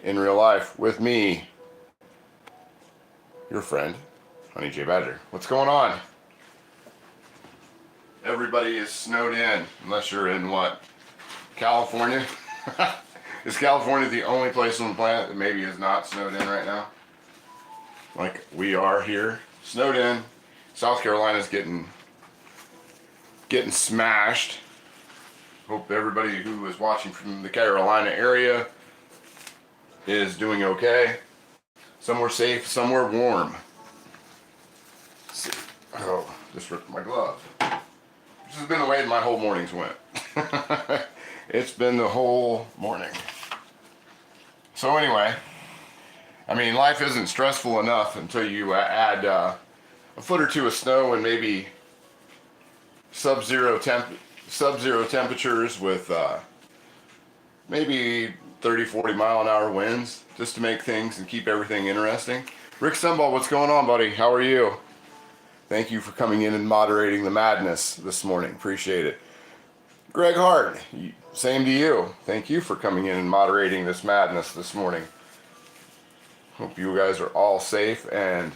in real life with me, your friend, Honey J Badger. What's going on? Everybody is snowed in, unless you're in what? California? Is California the only place on the planet that maybe is not snowed in right now? Like we are here, snowed in. South Carolina's getting smashed. Hope everybody who is watching from the Carolina area is doing okay. Somewhere safe, somewhere warm. Let's see. Oh, just ripped my glove. This has been the way my whole mornings went. It's been the whole morning. So anyway, I mean, life isn't stressful enough until you add a foot or two of snow and maybe sub-zero temperatures with maybe 30-40 mile an hour winds, just to make things and keep everything interesting. Rick Sunball, what's going on, buddy? How are you? Thank you for coming in and moderating the madness this morning. Appreciate it. Greg Hart, same to you. Thank you for coming in and moderating this madness this morning. Hope you guys are all safe and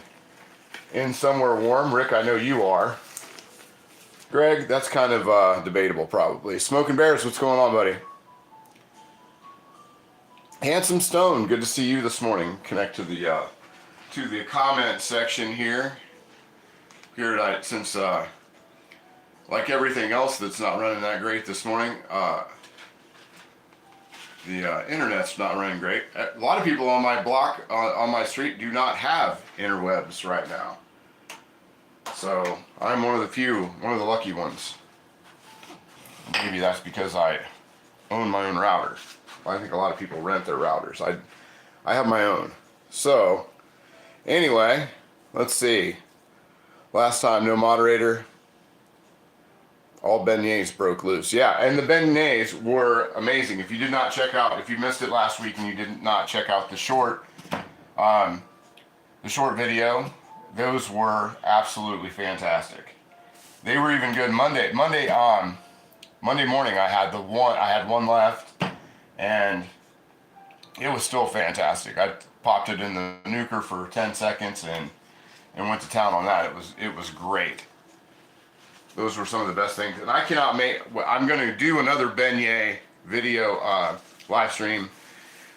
in somewhere warm. Rick, I know you are. Greg, that's kind of debatable probably. Smoking Bears, what's going on, buddy? Handsome Stone, good to see you this morning. Connect to the comment section here. Since like everything else that's not running that great this morning, the internet's not running great. A lot of people on my block, on my street, do not have interwebs right now. So I'm one of the lucky ones. Maybe that's because I own my own router. I think a lot of people rent their routers. I have my own. So anyway, let's see. Last time, no moderator. All beignets broke loose. Yeah, and the beignets were amazing. If you did not check out, if you missed it last week and you did not check out the short video, those were absolutely fantastic. They were even good Monday morning. I had one left, and it was still fantastic. I popped it in the nuker for 10 seconds and went to town on that. It was great. Those were some of the best things. And I'm going to do another beignet video live stream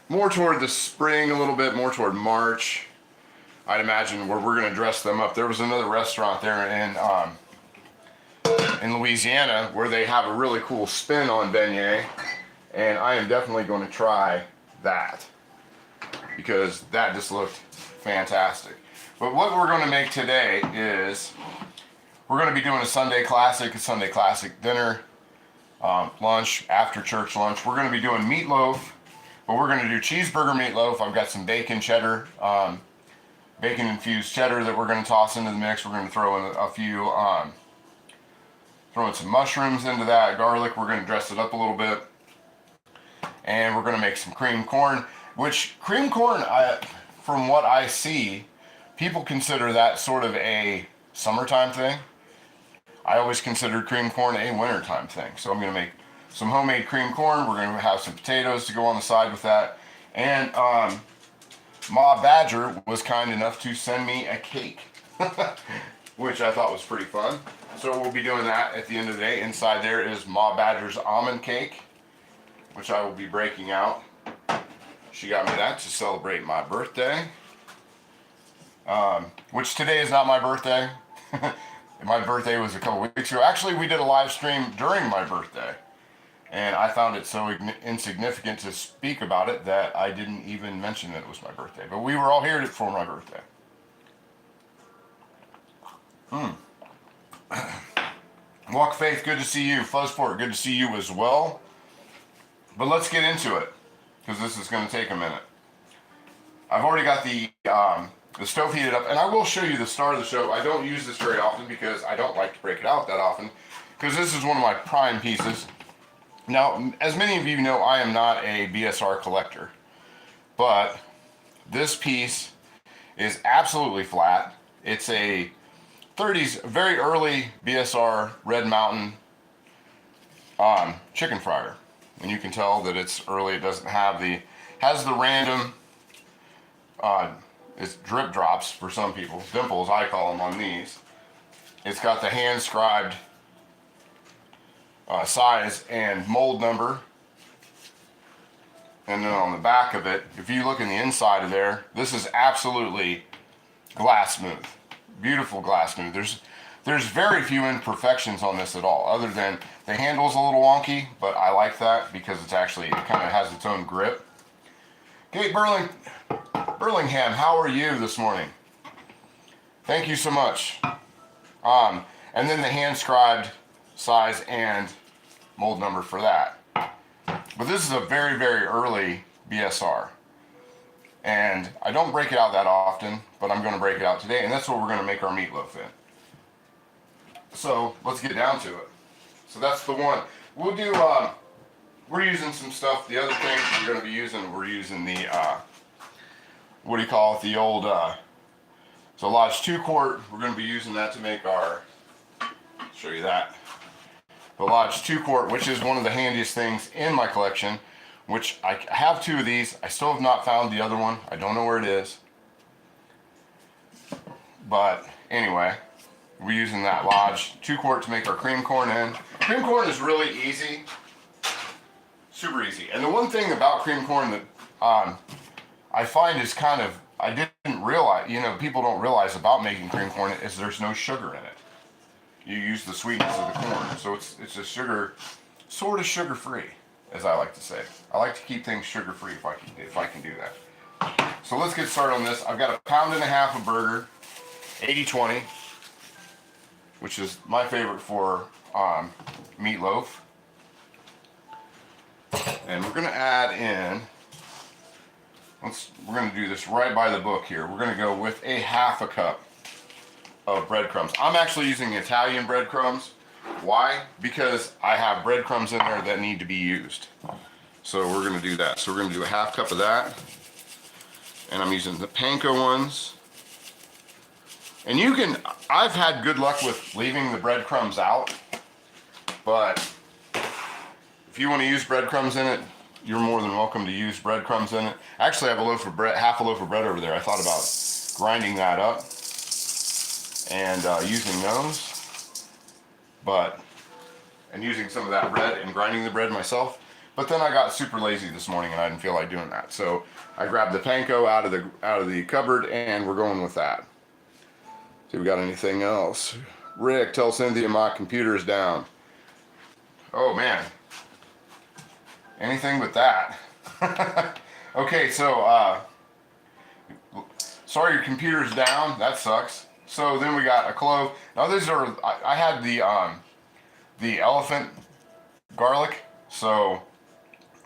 more toward the spring, a little bit more toward March. I'd imagine where we're going to dress them up. There was another restaurant there in Louisiana where they have a really cool spin on beignet, and I am definitely going to try that because that just looked fantastic. But what we're going to make today is we're going to be doing a Sunday classic dinner, lunch, after church lunch. We're going to be doing meatloaf, but we're going to do cheeseburger meatloaf. I've got some bacon cheddar, bacon infused cheddar that we're going to toss into the mix. We're going to throw in a few, throw in some mushrooms into that, garlic. We're going to dress it up a little bit. And we're going to make some cream corn, which cream corn, from what I see, people consider that sort of a summertime thing. I always considered cream corn a wintertime thing. So I'm going to make some homemade cream corn. We're going to have some potatoes to go on the side with that. And Ma Badger was kind enough to send me a cake, which I thought was pretty fun. So we'll be doing that at the end of the day. Inside there is Ma Badger's almond cake, which I will be breaking out. She got me that to celebrate my birthday. Which today is not my birthday. My birthday was a couple weeks ago. Actually, we did a live stream during my birthday, and I found it so insignificant to speak about it that I didn't even mention that it was my birthday. But we were all here for my birthday. Walk of Faith, good to see you. Fuzzport, good to see you as well. But let's get into it, because this is going to take a minute. I've already got the stove heated up, and I will show you the start of the show. I don't use this very often because I don't like to break it out that often, because this is one of my prime pieces. Now, as many of you know, I am not a BSR collector, but this piece is absolutely flat. It's a 30s, very early BSR Red Mountain chicken fryer, and you can tell that it's early. It doesn't have has the random it's drip drops for some people, dimples I call them on these. It's got the hand scribed size and mold number. And then on the back of it, if you look in the inside of there, this is absolutely glass smooth. Beautiful glass smooth. There's very few imperfections on this at all, other than the handle's a little wonky, but I like that because it kind of has its own grip. Kate Burlingham, how are you this morning? Thank you so much. And then the hand scribed size and mold number for that. But this is a very, very early BSR. And I don't break it out that often, but I'm going to break it out today, and that's what we're going to make our meatloaf in. So let's get down to it. So that's the one. We'll do, we're using some stuff. The other thing we're going to be using, we're using the, what do you call it? The old, so Lodge 2 quart, we're going to be using that to make our, show you that. The Lodge 2 quart, which is one of the handiest things in my collection, which I have 2 of these. I still have not found the other one. I don't know where it is. But anyway, we're using that Lodge 2 quart to make our cream corn in. Cream corn is really easy. Super easy. And the one thing about cream corn that I find is kind of, I didn't realize, people don't realize about making cream corn is there's no sugar in it. You use the sweetness of the corn. So it's a sugar, sort of sugar-free, as I like to say. I like to keep things sugar-free if I can do that. So let's get started on this. I've got 1.5 pounds of burger, 80/20, which is my favorite for meatloaf. And we're gonna add in, we're gonna do this right by the book here. We're gonna go with 1/2 cup of breadcrumbs. I'm actually using Italian breadcrumbs. Why? Because I have breadcrumbs in there that need to be used. So we're gonna do that. So we're gonna do 1/2 cup of that. And I'm using the panko ones. And I've had good luck with leaving the breadcrumbs out, but if you want to use breadcrumbs in it, you're more than welcome to use breadcrumbs in it. Actually, I have a loaf of bread, half a loaf of bread over there. I thought about grinding that up and using those, and using some of that bread and grinding the bread myself. But then I got super lazy this morning and I didn't feel like doing that. So I grabbed the panko out of the cupboard and we're going with that. See if we got anything else. Rick, tell Cynthia my computer's down. Oh man. Anything but that. Okay, so sorry your computer's down. That sucks. So then we got a clove. Now these are, I had the elephant garlic, so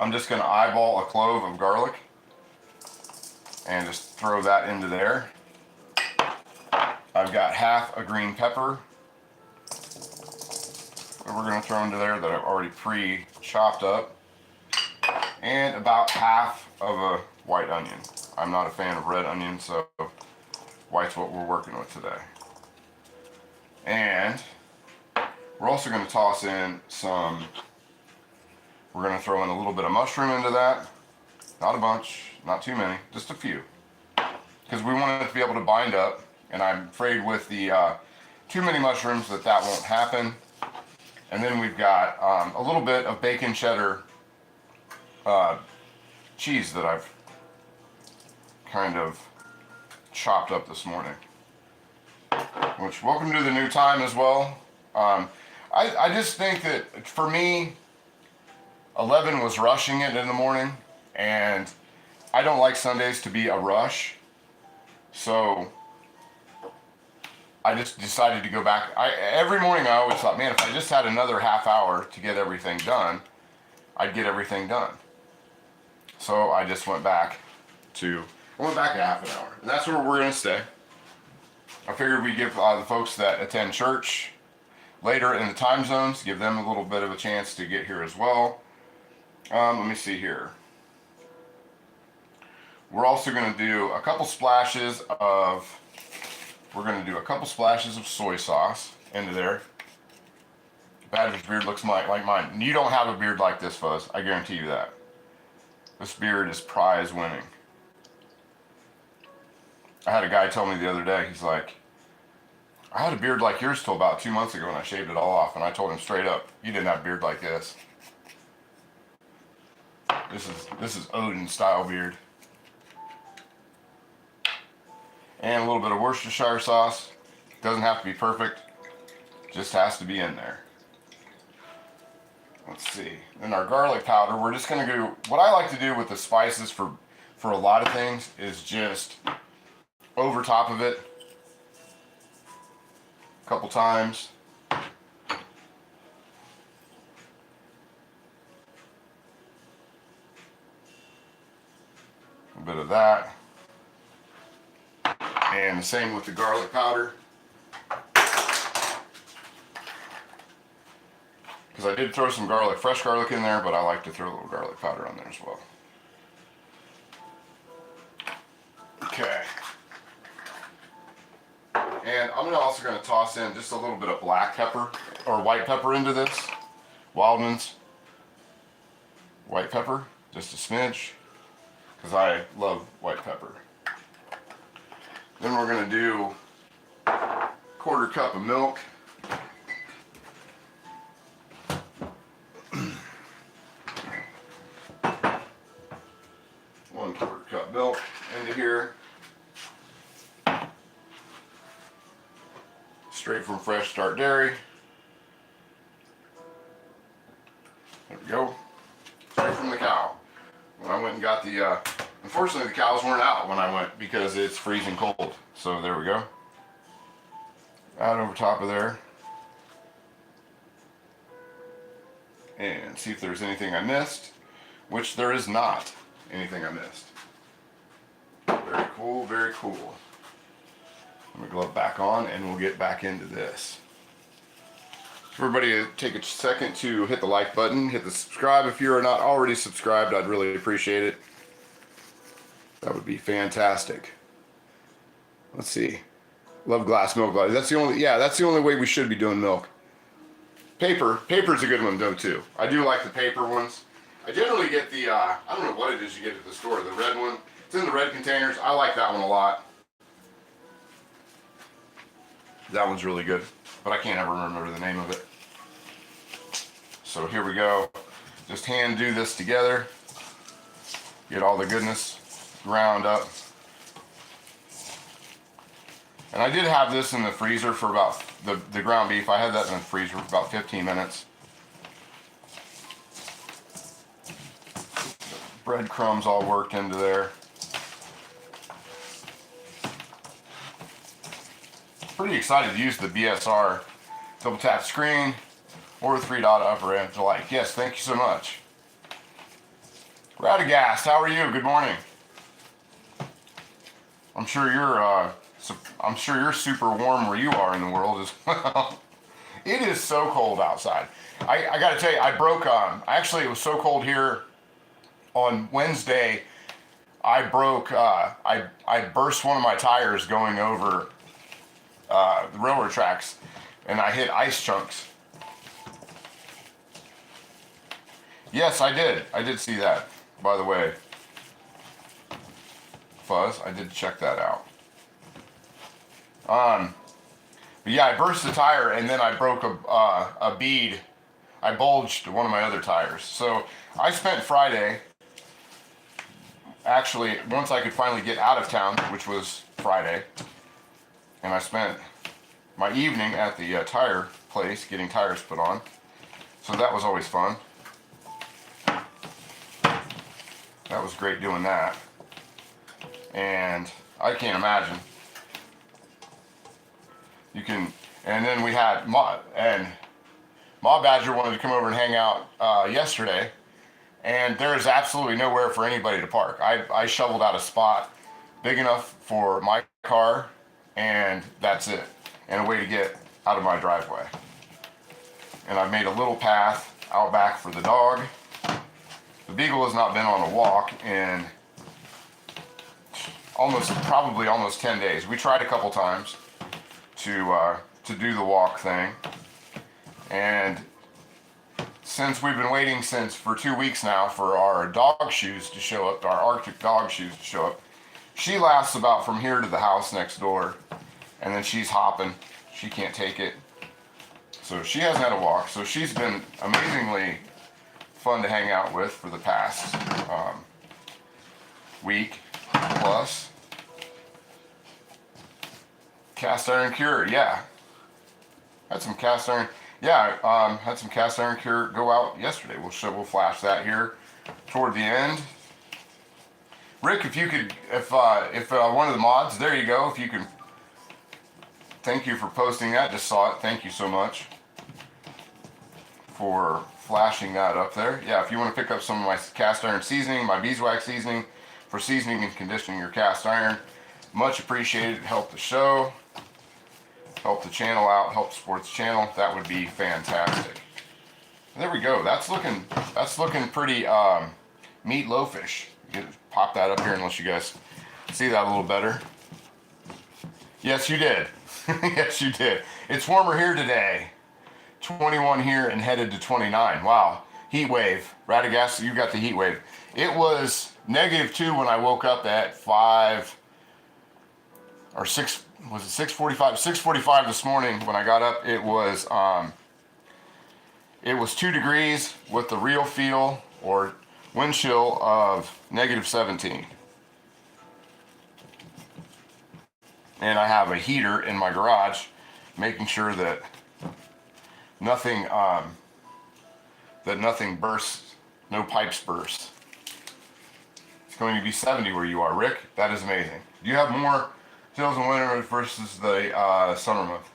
I'm just gonna eyeball a clove of garlic and just throw that into there. I've got 1/2 a green pepper that we're gonna throw into there that I've already pre-chopped up, and about 1/2 of a white onion. I'm not a fan of red onion, so white's what we're working with today. And we're also going to toss in we're going to throw in a little bit of mushroom into that. Not a bunch, not too many, just a few. Because we want it to be able to bind up, and I'm afraid with the too many mushrooms that won't happen. And then we've got a little bit of bacon cheddar cheese that I've kind of chopped up this morning. Which, welcome to the new time as well. I just think that for me, 11 was rushing it in the morning, and I don't like Sundays to be a rush. So I just decided to go back. Every morning I always thought, man, if I just had another half hour to get everything done, I'd get everything done. So I just went back a half an hour, and that's where we're gonna stay. I figured we'd give the folks that attend church later in the time zones, give them a little bit of a chance to get here as well. Let me see here. We're also going to do a couple splashes of soy sauce into there. Badger's beard looks like mine. You don't have a beard like this, Fuzz. I guarantee you that. This beard is prize winning. I had a guy tell me the other day, he's like, I had a beard like yours till about 2 months ago and I shaved it all off. And I told him straight up, you didn't have a beard like this. This is Odin style beard. And a little bit of Worcestershire sauce. Doesn't have to be perfect, just has to be in there. Let's see. Then our garlic powder, we're just gonna go, what I like to do with the spices for a lot of things is just over top of it a couple times. A bit of that. And the same with the garlic powder. Because I did throw some garlic, fresh garlic in there, but I like to throw a little garlic powder on there as well. Okay. And I'm also going to toss in just a little bit of black pepper, or white pepper into this. Wildman's white pepper, just a smidge, because I love white pepper. Then we're going to do a 1/4 cup of milk. Milk into here, straight from Fresh Start Dairy. There we go, straight from the cow. When I went and got the, unfortunately the cows weren't out when I went because it's freezing cold. So there we go. Add over top of there. And see if there's anything I missed, which there is not anything I missed. Very cool, very cool. Let me glove back on and we'll get back into this. Everybody take a second to hit the like button, hit the subscribe if you are not already subscribed. I'd really appreciate it. That would be fantastic. Let's see. Love glass milk. That's the only way we should be doing milk. Paper's a good one though too. I do like the paper ones. I generally get the, I don't know what it is you get at the store, the red one. It's in the red containers. I like that one a lot. That one's really good, but I can't ever remember the name of it. So here we go. Just hand do this together. Get all the goodness ground up. And I did have this in the freezer for about, the ground beef, I had that in the freezer for about 15 minutes. Breadcrumbs all worked into there. Pretty excited to use the BSR double tap screen or the 3-dot upper edge alike. Yes, thank you so much. Radagast, how are you? Good morning. I'm sure you're super warm where you are in the world as well. It is so cold outside. I got to tell you, I broke on. Actually, it was so cold here on Wednesday. I broke. I burst one of my tires going over the railroad tracks, and I hit ice chunks. Yes, I did. I did see that, by the way. Fuzz, I did check that out. But yeah, I burst the tire, and then I broke a bead. I bulged one of my other tires. So I spent Friday, actually, once I could finally get out of town, which was Friday, and I spent my evening at the tire place getting tires put on. So that was always fun. That was great doing that. And I can't imagine. You can, and then we had Ma Badger wanted to come over and hang out yesterday, and there is absolutely nowhere for anybody to park. I shoveled out a spot big enough for my car, and that's it, and a way to get out of my driveway. And I've made a little path out back for the dog. The Beagle has not been on a walk in probably almost 10 days. We tried a couple times to do the walk thing, and since we've been waiting for 2 weeks now for our dog shoes to show up, our Arctic dog shoes to show up, She lasts about from here to the house next door, and then she's hopping. She can't take it. So she hasn't had a walk. So she's been amazingly fun to hang out with for the past week plus. Cast iron cure, yeah. Had some cast iron, yeah. Had some cast iron cure go out yesterday. We'll flash that here toward the end. Rick, if you could, if one of the mods, there you go. If you can, thank you for posting that. Just saw it. Thank you so much for flashing that up there. Yeah, if you want to pick up some of my cast iron seasoning, my beeswax seasoning for seasoning and conditioning your cast iron, much appreciated. Help the show, help the channel out, help support the channel. That would be fantastic. There we go. That's looking pretty meatloafish. Pop that up here unless you guys see that a little better. Yes, you did. Yes, you did. It's warmer here today. 21 here and headed to 29. Wow. Heat wave. Radagast, you got the heat wave. It was -2 when I woke up at 5 or 6, was it 6:45? 6:45 this morning when I got up. It was 2 degrees with the real feel or wind chill of -17. And I have a heater in my garage making sure that nothing bursts, no pipes burst. It's going to be 70 where you are, Rick. That is amazing. Do you have more sales in winter versus the summer month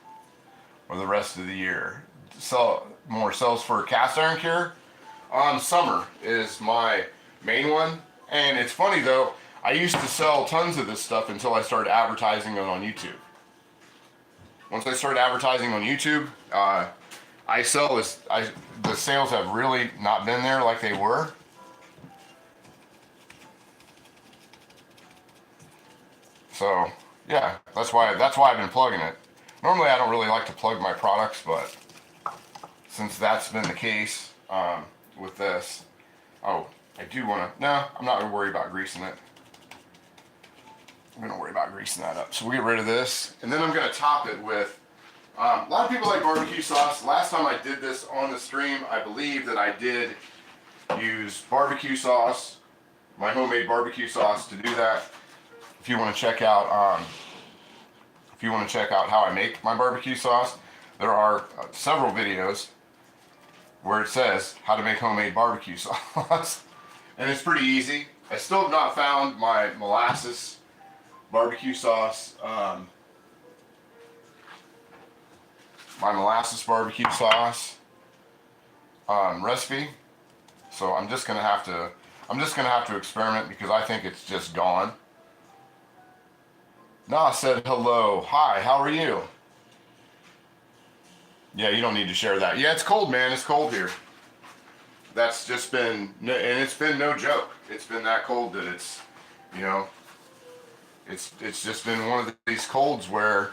or the rest of the year? Sell more sales for cast iron cure? Summer is my main one. And it's funny though, I used to sell tons of this stuff until I started advertising it on YouTube. Once I started advertising on YouTube, the sales have really not been there like they were. So yeah, that's why I've been plugging it. Normally I don't really like to plug my products, but since that's been the case with this, oh, I do want to, no, I'm not going to worry about greasing it. I'm going to worry about greasing that up. So we'll get rid of this, and then I'm going to top it with, a lot of people like barbecue sauce. Last time I did this on the stream, I believe that I did use barbecue sauce, my homemade barbecue sauce to do that. If you want to check out, how I make my barbecue sauce, there are several videos where it says how to make homemade barbecue sauce. And it's pretty easy. I still have not found my molasses barbecue sauce, recipe. So I'm just gonna have to experiment because I think it's just gone. Nah said hello. Hi, how are you? Yeah, you don't need to share that. Yeah, it's cold, man. It's cold here. That's just been, and it's been no joke. It's been that cold that it's, you know, it's just been one of these colds where,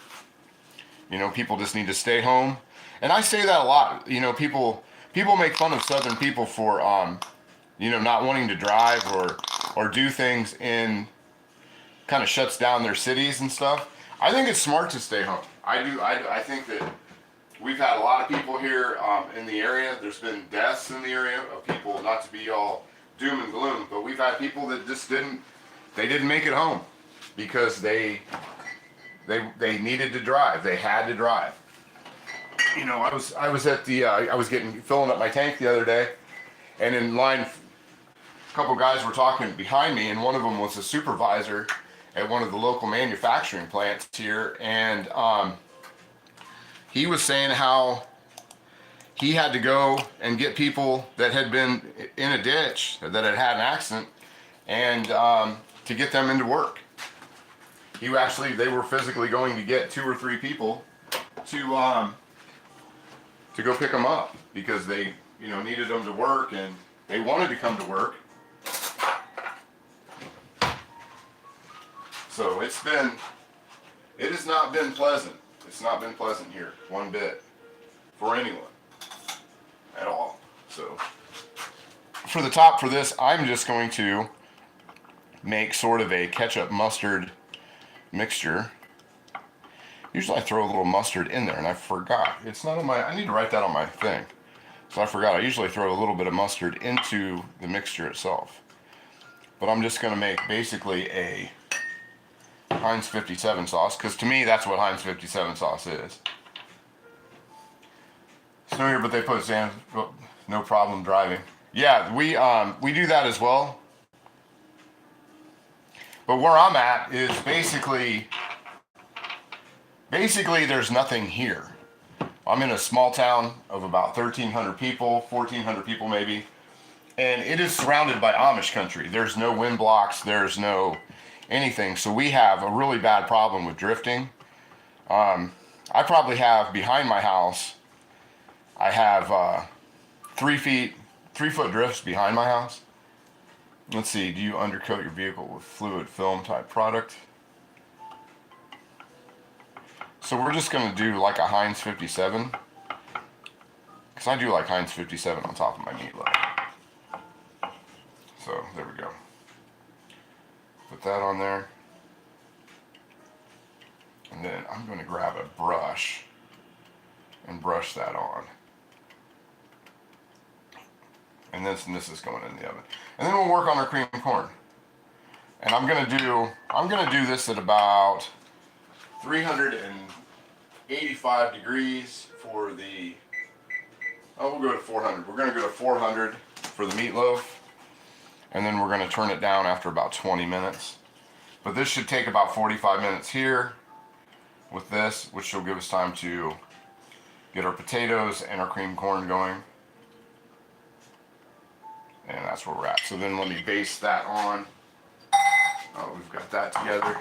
you know, people just need to stay home. And I say that a lot. You know, people make fun of Southern people for, you know, not wanting to drive or do things in, kind of shuts down their cities and stuff. I think it's smart to stay home. I do. I think that we've had a lot of people here in the area. There's been deaths in the area of people, not to be all doom and gloom, but we've had people that just didn't make it home because they needed to drive. They had to drive. You know, I was at the I was filling up my tank the other day, and in line, a couple guys were talking behind me, and one of them was a supervisor at one of the local manufacturing plants here, and he was saying how he had to go and get people that had been in a ditch, that had had an accident, and to get them into work. They were physically going to get 2 or 3 people to go pick them up because they, you know, needed them to work and they wanted to come to work. So it has not been pleasant. It's not been pleasant here, one bit, for anyone, at all. So, for the top for this, I'm just going to make sort of a ketchup mustard mixture. Usually I throw a little mustard in there, and I forgot. It's not on my, I need to write that on my thing. So I forgot, I usually throw a little bit of mustard into the mixture itself. But I'm just gonna make basically a Heinz 57 sauce, because to me that's what Heinz 57 sauce is. Snow here, but they put sand, no problem driving. Yeah, we do that as well. But where I'm at is basically there's nothing here. I'm in a small town of about 1,300 people, 1,400 people maybe, and it is surrounded by Amish country. There's no wind blocks, there's no anything, so we have a really bad problem with drifting. I probably have behind my house, I have 3 foot drifts behind my house. Let's see, do you undercoat your vehicle with fluid film type product? So we're just gonna do like a Heinz 57, because I do like Heinz 57 on top of my meatloaf. So there we go. Put that on there. And then I'm gonna grab a brush and brush that on. And this is going in the oven. And then we'll work on our cream corn. And I'm gonna do this at about 385 degrees for the, we'll go to 400. We're gonna go to 400 for the meatloaf. And then we're gonna turn it down after about 20 minutes. But this should take about 45 minutes here with this, which will give us time to get our potatoes and our cream corn going. And that's where we're at. So then let me base that on. Oh, we've got that together.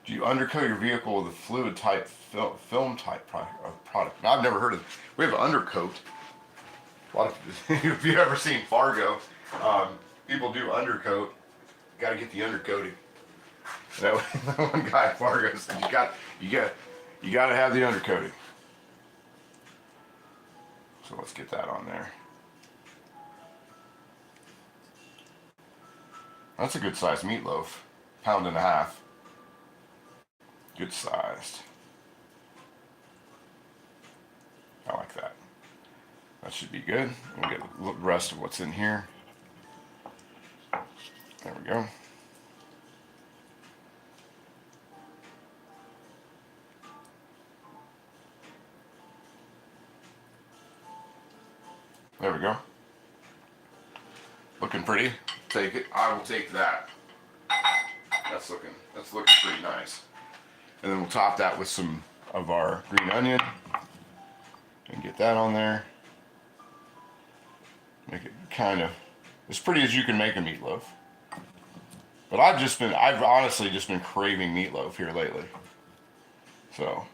Do you undercoat your vehicle with a fluid type film type product? Now, I've never heard of. We have an undercoat. A lot of, if you've ever seen Fargo, people do undercoat. Got to get the undercoating. That one guy at Fargo said you got to have the undercoating. So let's get that on there. That's a good sized meatloaf, 1.5 pounds. Good sized. I like that. That should be good. We'll get the rest of what's in here. There we go. There we go. Looking pretty. Take it. I will take that. That's looking pretty nice. And then we'll top that with some of our green onion and get that on there. Make it kind of as pretty as you can make a meatloaf. But I've honestly just been craving meatloaf here lately. So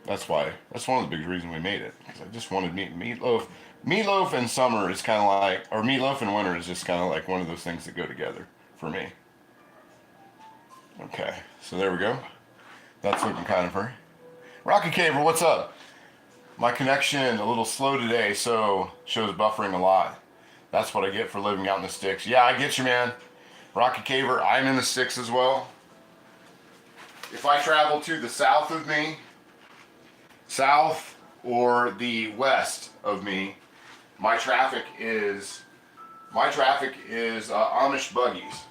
that's one of the big reasons we made it, because I just wanted meatloaf. Meatloaf in summer is kind of like, or meatloaf in winter is just kind of like one of those things that go together for me. Okay, so there we go. That's looking kind of pretty. Rocky Caver, what's up? My connection a little slow today, so shows buffering a lot. That's what I get for living out in the sticks. Yeah, I get you, man. Rocky Caver, I'm in the sticks as well. If I travel to the south of me, south or the west of me, my traffic is Amish buggies.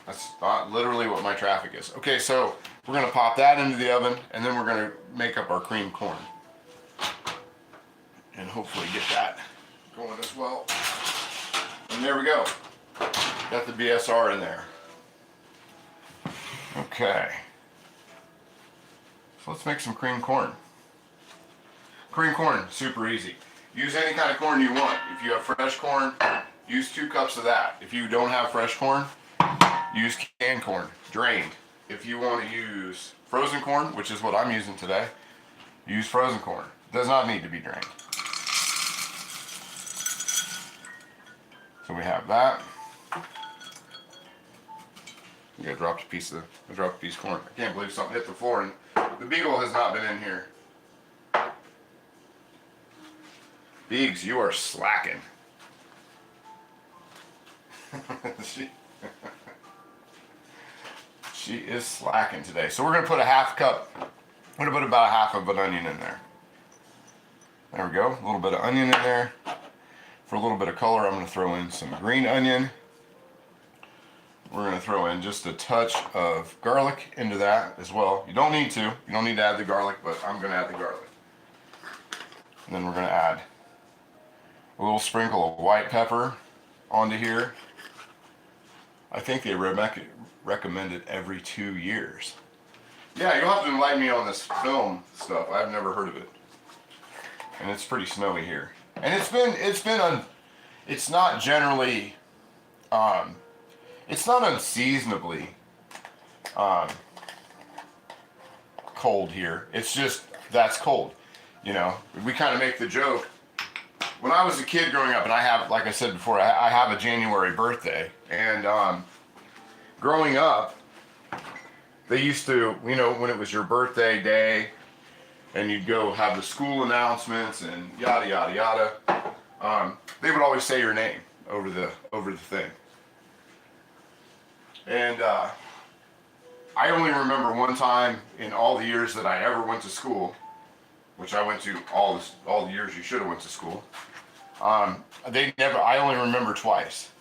That's literally what my traffic is. Okay, so we're gonna pop that into the oven, and then we're gonna make up our cream corn, and hopefully get that going as well. And there we go. Got the BSR in there. Okay. So let's make some cream corn. Cream corn, super easy. Use any kind of corn you want. If you have fresh corn, use 2 cups of that. If you don't have fresh corn, use canned corn, drained. If you want to use frozen corn, which is what I'm using today, use frozen corn. Does not need to be drained. So we have that. I dropped a piece of corn. I can't believe something hit the floor, and the beagle has not been in here. Biggs, you are slacking. she, she is slacking today. So we're going to put a half cup, I'm going to put about a half of an onion in there. There we go, a little bit of onion in there. For a little bit of color, I'm going to throw in some green onion. We're going to throw in just a touch of garlic into that as well. You don't need to. You don't need to add the garlic, but I'm going to add the garlic. And then we're going to add a little sprinkle of white pepper onto here. I think they recommend it every 2 years. Yeah, you'll have to enlighten me on this film stuff. I've never heard of it. And it's pretty snowy here. And it's not generally, it's not unseasonably cold here. It's just, that's cold. You know, we kind of make the joke. When I was a kid growing up, and I have, like I said before, I have a January birthday. And growing up, they used to, you know, when it was your birthday day, and you'd go have the school announcements and yada yada yada. They would always say your name over the thing. And I only remember one time in all the years that I ever went to school, which I went to all the years you should have went to school. I only remember twice.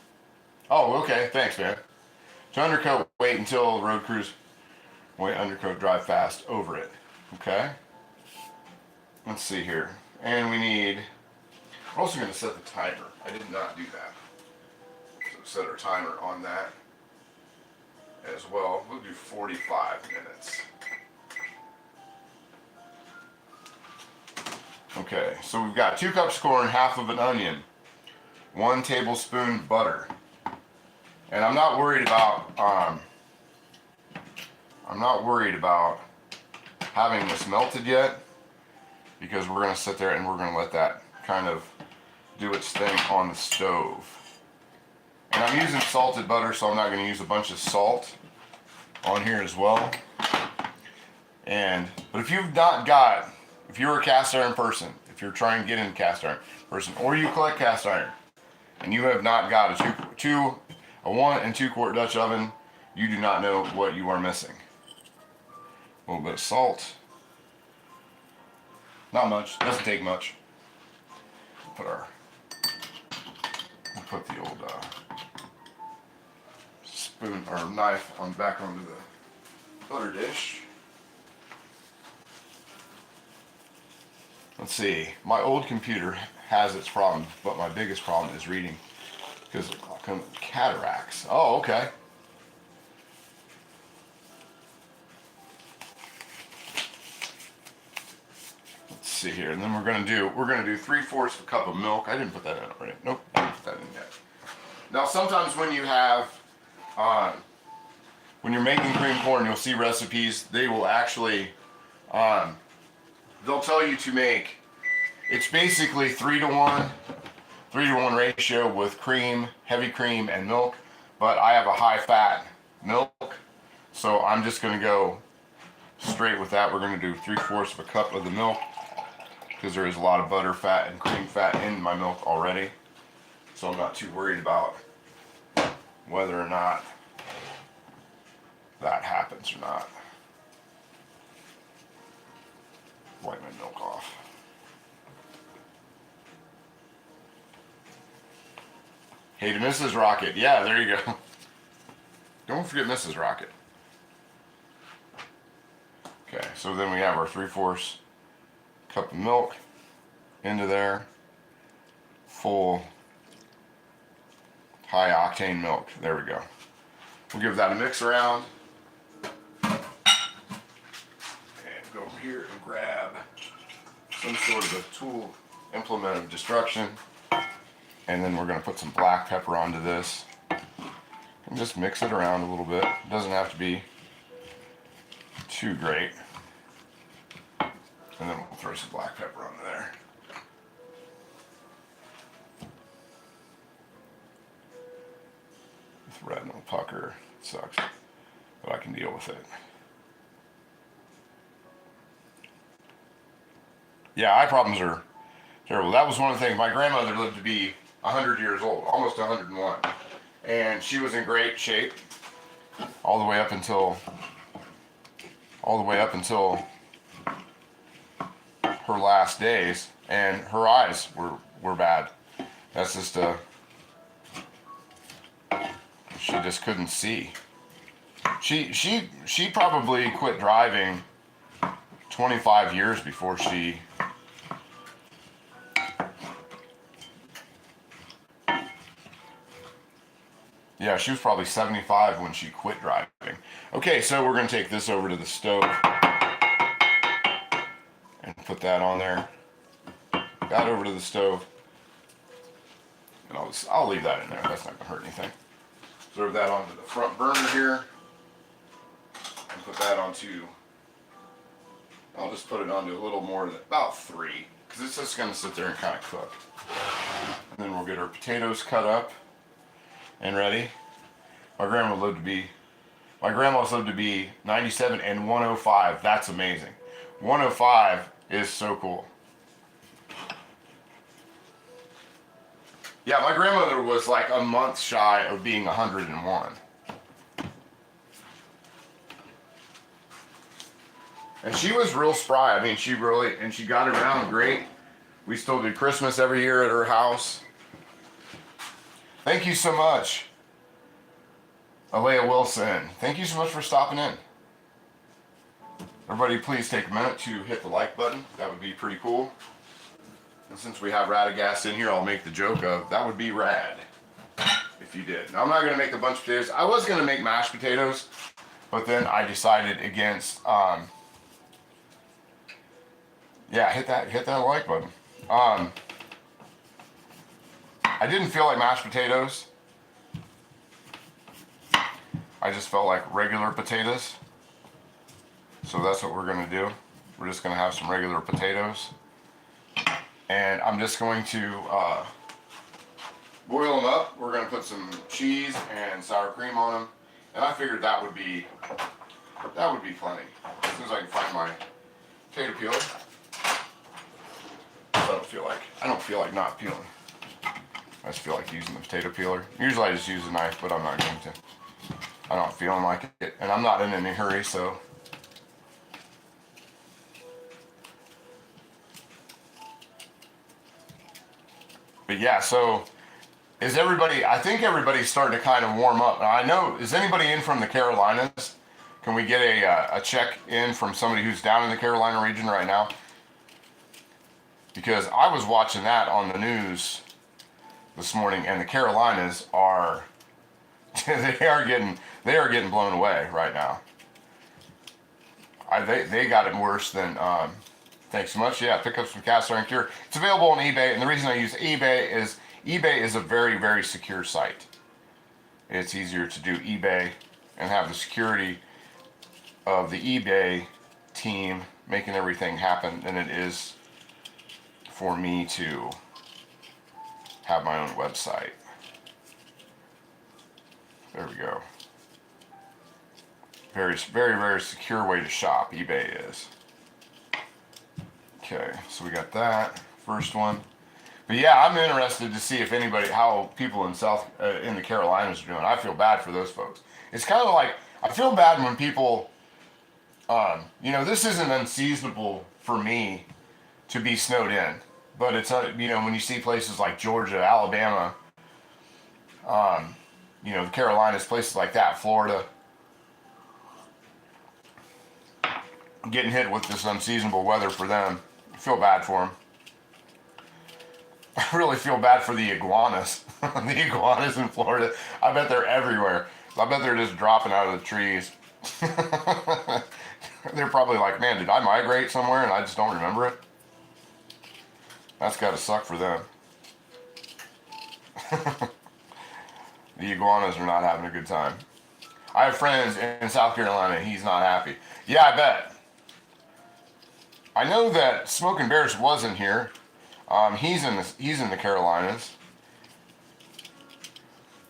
Oh, okay, thanks, man. To undercoat, wait until road crews. Wait, undercoat, drive fast over it. Okay. Let's see here. And we need, we're also going to set the timer. I did not do that. So set our timer on that as well. We'll do 45 minutes. Okay, so we've got 2 cups of corn, half of an onion, 1 tablespoon butter. And I'm not worried about having this melted yet, because we're going to sit there and we're going to let that kind of do its thing on the stove. And I'm using salted butter, so I'm not going to use a bunch of salt on here as well. But if you've not got, if you're a cast iron person, if you're trying to get into cast iron person, or you collect cast iron, and you have not got a 1 and 2 quart Dutch oven, you do not know what you are missing. A little bit of salt. Not much, doesn't take much. We'll put the old spoon or knife back onto the butter dish. Let's see, my old computer has its problems, but my biggest problem is reading because of cataracts. Oh, okay. See here, and then we're gonna do 3/4 of a cup of milk. I didn't put that in already. Nope, I didn't put that in yet. Now sometimes when you have when you're making cream corn, you'll see recipes. They will actually they'll tell you to make, it's basically 3-to-1 ratio with cream, heavy cream, and milk. But I have a high fat milk, so I'm just gonna go straight with that. We're gonna do 3/4 of a cup of the milk, because there is a lot of butter fat and cream fat in my milk already. So I'm not too worried about whether or not that happens or not. Wipe my milk off. Hey to Mrs. Rocket. Yeah, there you go. Don't forget Mrs. Rocket. Okay, so then we have our 3/4 cup of milk into there, full high octane milk. There we go. We'll give that a mix around and go over here and grab some sort of a tool, implement of destruction, and then we're going to put some black pepper onto this and just mix it around a little bit. It doesn't have to be too great. And then we'll throw some black pepper onto there. With red no pucker, it sucks, but I can deal with it. Yeah, eye problems are terrible. That was one of the things. My grandmother lived to be 100 years old, almost 101. and she was in great shape all the way up until her last days, and her eyes were bad. That's just she just couldn't see. She probably quit driving 25 years before she yeah, she was probably 75 when she quit driving. Okay, so we're going to take this over to the stove and put that on there. That over to the stove. And I'll leave that in there. That's not going to hurt anything. Serve that onto the front burner here. And put that onto, I'll just put it onto a little more than about 3, because it's just going to sit there and kind of cook. And then we'll get our potatoes cut up and ready. My grandma's lived to be 97 and 105. That's amazing. 105 is so cool. Yeah, my grandmother was like a month shy of being 101. And she was real spry. I mean, she got around great. We still did Christmas every year at her house. Thank you so much, Alea Wilson. Thank you so much for stopping in. Everybody, please take a minute to hit the like button. That would be pretty cool. And since we have Radagast in here, I'll make the joke of, that would be rad if you did. Now, I'm not going to make a bunch of potatoes. I was going to make mashed potatoes, but then I decided against, yeah, hit that like button. I didn't feel like mashed potatoes. I just felt like regular potatoes. So that's what we're going to do. We're just going to have some regular potatoes. And I'm just going to boil them up. We're going to put some cheese and sour cream on them. And I figured that would be plenty. As soon as I can find my potato peeler. I don't feel like not peeling. I just feel like using the potato peeler. Usually I just use a knife, but I'm not going to. I'm not feeling like it, and I'm not in any hurry, so. But yeah, so I think everybody's starting to kind of warm up. Now, I know, is anybody in from the Carolinas? Can we get a check in from somebody who's down in the Carolina region right now? Because I was watching that on the news this morning, and the Carolinas are they are getting blown away right now. They got it worse than. Thanks so much. Yeah, pick up some cast iron cure. It's available on eBay, and the reason I use eBay is a very, very secure site. It's easier to do eBay and have the security of the eBay team making everything happen than it is for me to have my own website. There we go. Very, very, very secure way to shop, eBay is. Okay, so we got that first one. But yeah, I'm interested to see how people in in the Carolinas are doing. I feel bad for those folks. It's kind of like, I feel bad when people, this isn't unseasonable for me to be snowed in. But it's, when you see places like Georgia, Alabama, the Carolinas, places like that, Florida, getting hit with this unseasonable weather for them. I feel bad for them. I really feel bad for the iguanas. The iguanas in Florida. I bet they're everywhere. I bet they're just dropping out of the trees. They're probably like, man, did I migrate somewhere and I just don't remember it? That's got to suck for them. The iguanas are not having a good time. I have friends in South Carolina, and he's not happy. Yeah, I bet. I know that Smoking Bears wasn't here. He's in the Carolinas.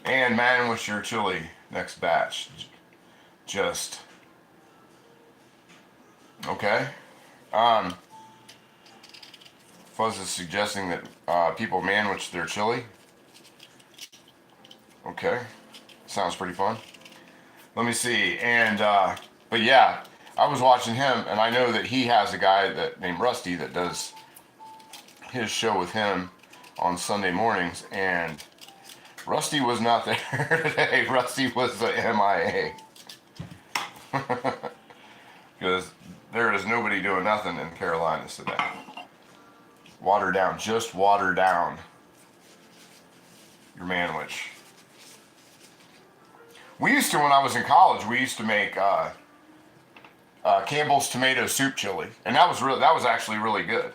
And man, with your chili next batch, just okay. Fuzz is suggesting that people manwich their chili. Okay, Sounds pretty fun. Let me see. And but yeah, I was watching him, and I know that he has a guy that named Rusty that does his show with him on Sunday mornings, and Rusty was not there today. Rusty was MIA. Because there is nobody doing nothing in Carolinas today. Water down, just water down your manwich. We used to, when I was in college, we used to make Campbell's tomato soup chili, and that was actually really good.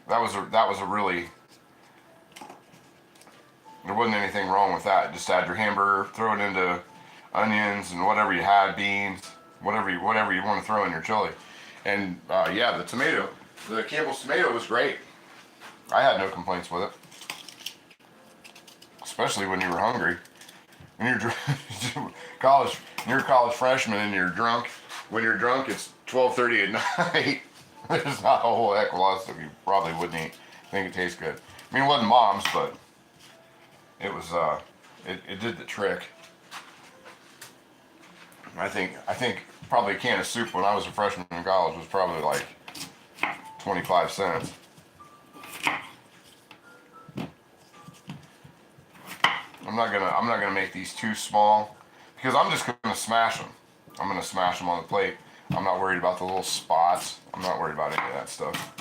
That was a really, there wasn't anything wrong with that. Just add your hamburger, throw it into onions and whatever you had, beans, whatever you want to throw in your chili. And yeah, the Campbell's tomato was great. I had no complaints with it, especially when you were hungry. When you're you're a college freshman and you're drunk. When you're drunk, it's 12:30 at night. There's not a whole heck of a lot of stuff you probably wouldn't eat. Think it tastes good. I mean, it wasn't Mom's, but it was. It did the trick. I think probably a can of soup when I was a freshman in college was probably like 25 cents. I'm not gonna make these too small because I'm just gonna smash them. I'm gonna smash them on the plate. I'm not worried about the little spots. I'm not worried about any of that stuff.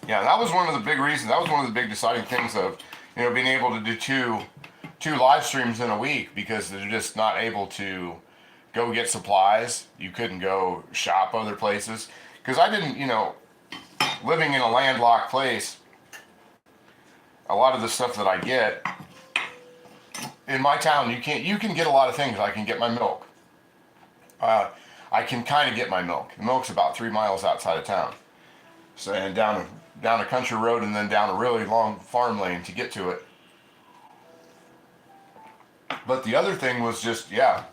Yeah, that was one of the big reasons. That was one of the big deciding things of, being able to do two live streams in a week, because they're just not able to go get supplies. You couldn't go shop other places because I didn't. Living in a landlocked place, a lot of the stuff that I get in my town, you can get a lot of things. I can get my milk. I can kind of get my milk. The milk's about 3 miles outside of town. So, and down a country road and then down a really long farm lane to get to it. But the other thing was just, I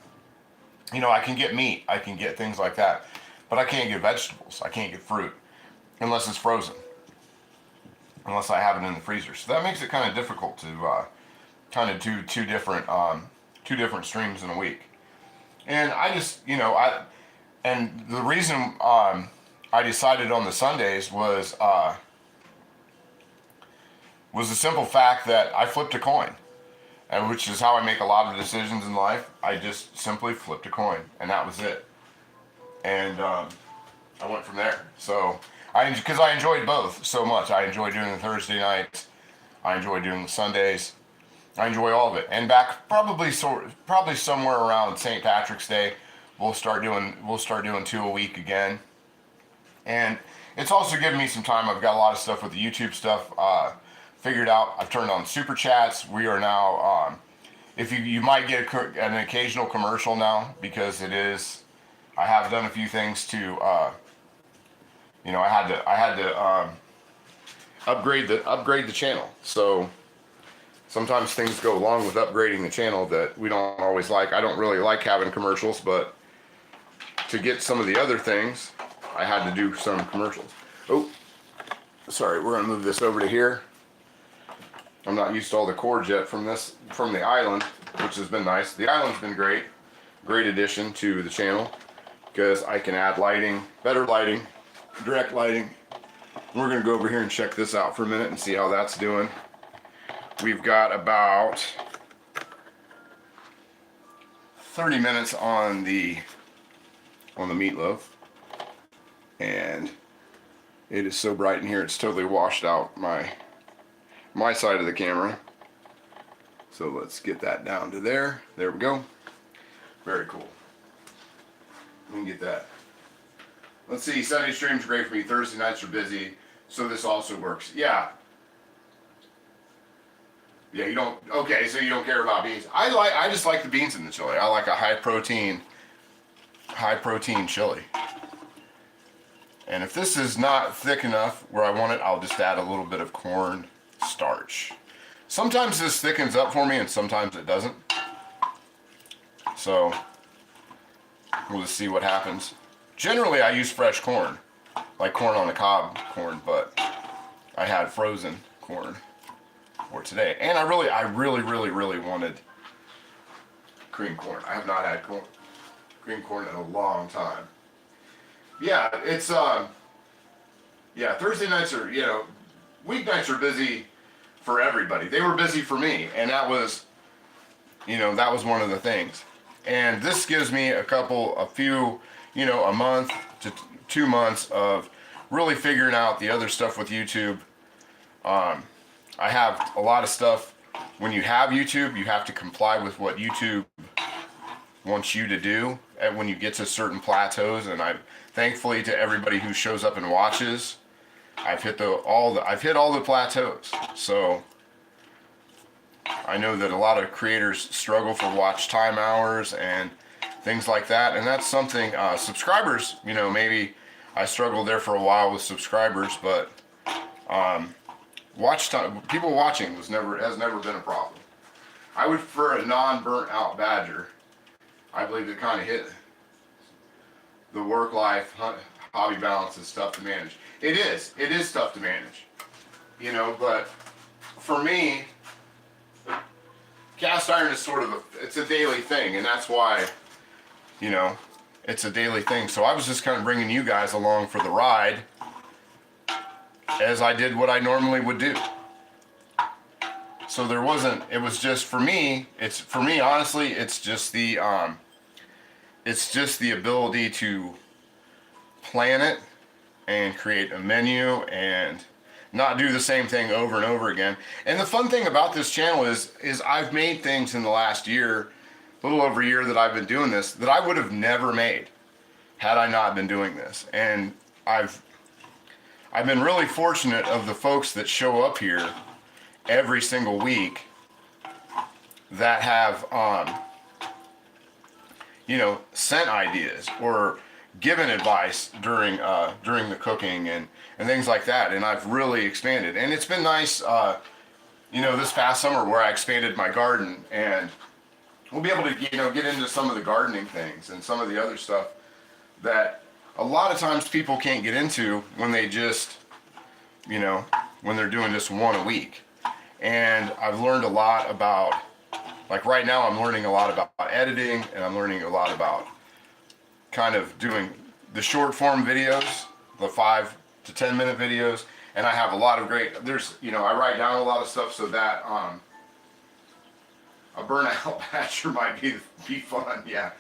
can get meat. I can get things like that. But I can't get vegetables. I can't get fruit unless it's frozen. Unless I have it in the freezer. So that makes it kind of difficult to kind of do two different streams in a week. And I just, and the reason I decided on the Sundays was the simple fact that I flipped a coin, and which is how I make a lot of decisions in life. I just simply flipped a coin, and that was it. And I went from there. So because I enjoyed both so much. I enjoy doing the Thursday nights. I enjoy doing the Sundays. I enjoy all of it. And back probably somewhere around St. Patrick's Day, we'll start doing 2 a week again. And it's also given me some time. I've got a lot of stuff with the YouTube stuff figured out. I've turned on super chats. We are now, if you might get an occasional commercial now, because it is, I have done a few things to, I had to upgrade the channel. So sometimes things go along with upgrading the channel that we don't always like. I don't really like having commercials, but to get some of the other things, I had to do some commercials. Oh, sorry, we're gonna move this over to here. I'm not used to all the cords yet from the island, which has been nice. The island's been great addition to the channel, because I can add lighting, better lighting, direct lighting. We're gonna go over here and check this out for a minute and see how that's doing. We've got about 30 minutes on the meatloaf, and it is so bright in here it's totally washed out my side of the camera. So let's get that down to there. There we go. Very cool. Let me get that. Let's see, Sunday streams are great for me. Thursday nights are busy, so this also works. Yeah, you don't, okay, so you don't care about beans. I just like the beans in the chili. I like a high protein chili. And if this is not thick enough where I want it, I'll just add a little bit of corn starch. Sometimes this thickens up for me and sometimes it doesn't. So we'll just see what happens. Generally I use fresh corn, like corn on the cob corn, but I had frozen corn. for today. And I really wanted cream corn. I have not had cream corn in a long time. Yeah, it's yeah, Thursday nights are, you know, weeknights are busy for everybody. They were busy for me, and that was, you know, that was one of the things. And this gives me a few, you know, a month to 2 months of really figuring out the other stuff with YouTube. I have a lot of stuff. When you have YouTube, you have to comply with what YouTube wants you to do when you get to certain plateaus. And I, thankfully, to everybody who shows up and watches, I've hit all the plateaus. So I know that a lot of creators struggle for watch time hours and things like that, and that's something subscribers, you know, maybe I struggled there for a while with subscribers, but watch time, people watching has never been a problem. I would prefer a non-burnt out badger. I believe it kind of hit the work-life hobby balance is tough to manage. It is tough to manage, you know, but for me, cast iron is sort of it's a daily thing, and that's why, you know, it's a daily thing. So I was just kind of bringing you guys along for the ride as I did what I normally would do. So there wasn't, it was just for me, honestly, it's just the ability to plan it and create a menu and not do the same thing over and over again. And the fun thing about this channel is I've made things in the last year, a little over a year that I've been doing this, that I would have never made had I not been doing this. And I've been really fortunate of the folks that show up here every single week that have, you know, sent ideas or given advice during the cooking and things like that, and I've really expanded. And it's been nice, you know, this past summer where I expanded my garden, and we'll be able to, you know, get into some of the gardening things and some of the other stuff that a lot of times people can't get into when they just, you know, when they're doing just one a week. And I've learned a lot about, like right now I'm learning a lot about editing, and I'm learning a lot about kind of doing the short form videos, the 5 to 10 minute videos, and I have a lot of great, there's, you know, I write down a lot of stuff so that a burnout badger might be fun. Yeah,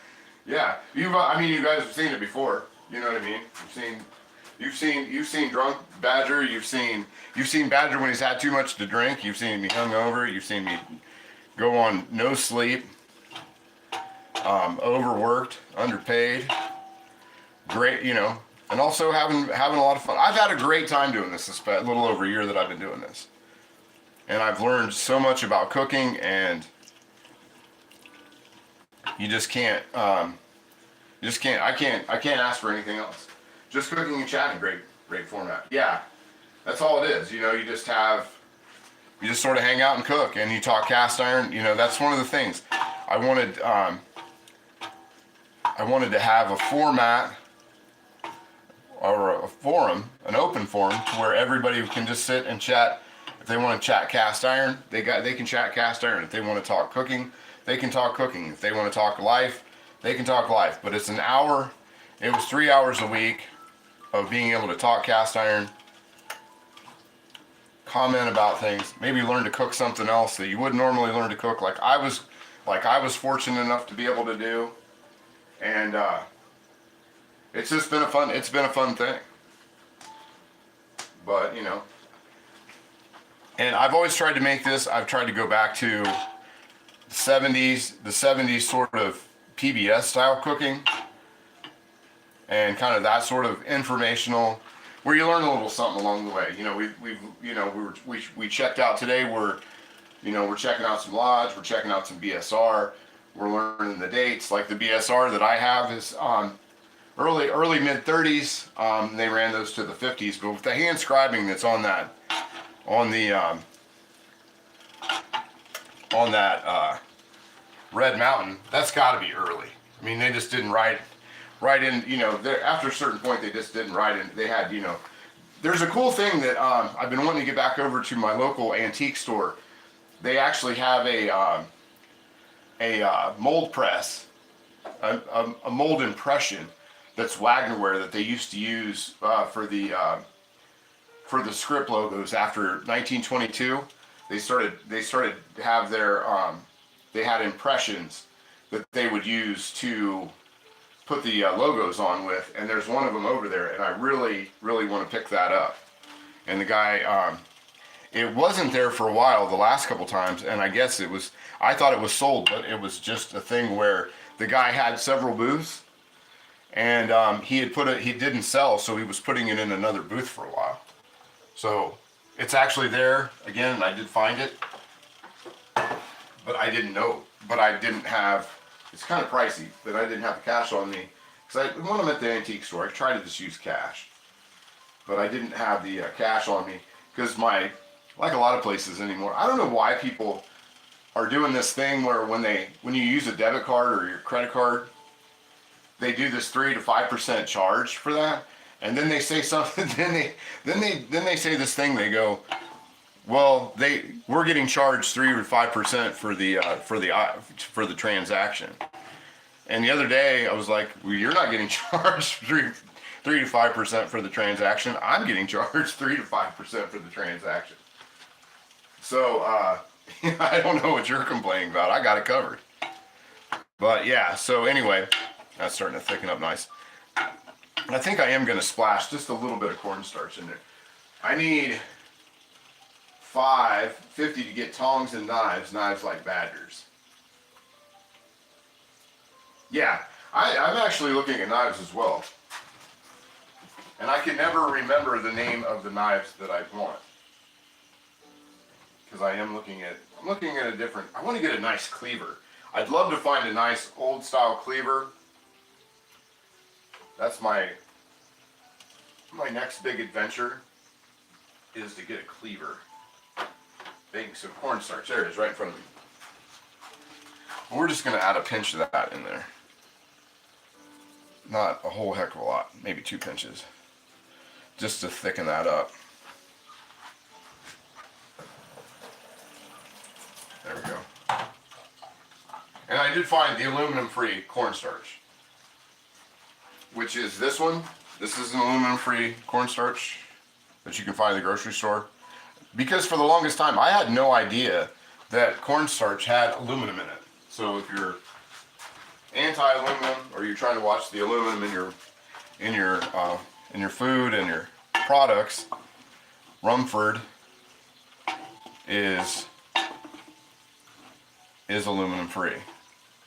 I mean, you guys have seen it before, you know what I mean? You've seen drunk badger, you've seen badger when he's had too much to drink, you've seen me hungover, you've seen me go on no sleep, overworked, underpaid, great, you know, and also having a lot of fun. I've had a great time doing this a little over a year that I've been doing this, and I've learned so much about cooking, and you just can't, I can't ask for anything else. Just cooking and chatting, great format. Yeah, that's all it is. You know, you just sort of hang out and cook, and you talk cast iron. You know, that's one of the things I wanted to have a format or a forum, an open forum, to where everybody can just sit and chat. If they want to chat cast iron, they can chat cast iron. If they want to talk cooking, they can talk cooking. If they want to talk life, they can talk life. But it's an hour. It was 3 hours a week of being able to talk cast iron, comment about things, maybe learn to cook something else that you wouldn't normally learn to cook, like I was fortunate enough to be able to do. And it's just been a fun thing. But, you know, and I've always tried to make this, I've tried to go back to the 70s sort of PBS style cooking, and kind of that sort of informational, where you learn a little something along the way. You know, we checked out today. We're checking out some lodge. We're checking out some BSR. We're learning the dates. Like the BSR that I have is early mid 30s. They ran those to the 50s, but with the hand scribing that's on that Red Mountain, that's got to be early. I mean, they just didn't write in, you know, after a certain point, they just didn't write in. They had, you know, there's a cool thing that I've been wanting to get back over to my local antique store they actually have a mold press, a mold impression that's Wagnerware that they used to use for the script logos after 1922. They started to have their they had impressions that they would use to put the logos on with, and there's one of them over there, and I really want to pick that up. And the guy, it wasn't there for a while the last couple times, and I guess it was, I thought it was sold, but it was just a thing where the guy had several booths, and he didn't sell, so he was putting it in another booth for a while. So it's actually there again, and I did find it, but I didn't know, but I didn't have, it's kind of pricey, but I didn't have the cash on me, because when I'm at the antique store, I try to just use cash, but I didn't have the cash on me, because like a lot of places anymore, I don't know why people are doing this thing where when you use a debit card or your credit card, they do this 3 to 5% charge for that, and then they say something. Then they say this thing. They go, well, we're getting charged 3 or 5% for the transaction. And the other day I was like, well, you're not getting charged 3 to 5% for the transaction. I'm getting charged 3 to 5% for the transaction. So I don't know what you're complaining about. I got it covered. But yeah, so anyway, that's starting to thicken up nice. I think I am going to splash just a little bit of cornstarch in there. I need $5.50 to get tongs and knives like badgers. Yeah, I'm actually looking at knives as well. And I can never remember the name of the knives that I want. Because I'm looking at a different, I want to get a nice cleaver. I'd love to find a nice old style cleaver. That's my next big adventure, is to get a cleaver. Baking some cornstarch, there it is, right in front of me. We're just going to add a pinch of that in there. Not a whole heck of a lot, maybe 2 pinches, just to thicken that up. There we go. And I did find the aluminum-free cornstarch, which is this one. This is an aluminum-free cornstarch that you can find at the grocery store. Because for the longest time, I had no idea that cornstarch had aluminum in it. So if you're anti-aluminum, or you're trying to watch the aluminum in your food and your products, Rumford is aluminum free.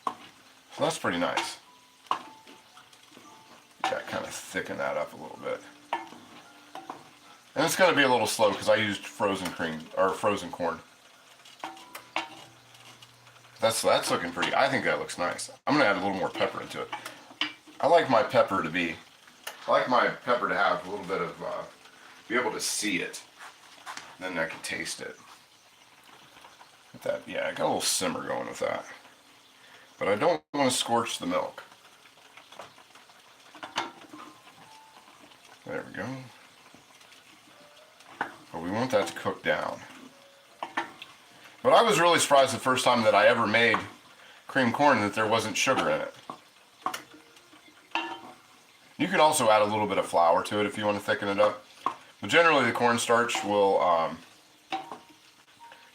So that's pretty nice. Got to kind of thicken that up a little bit. And it's going to be a little slow because I used frozen cream or frozen corn. That's looking pretty. I think that looks nice. I'm going to add a little more pepper into it. I like my pepper to have a little bit of be able to see it. Then I can taste it. Yeah, I got a little simmer going with that. But I don't want to scorch the milk. There we go. But we want that to cook down. But I was really surprised the first time that I ever made cream corn that there wasn't sugar in it. You can also add a little bit of flour to it if you want to thicken it up. But generally the cornstarch will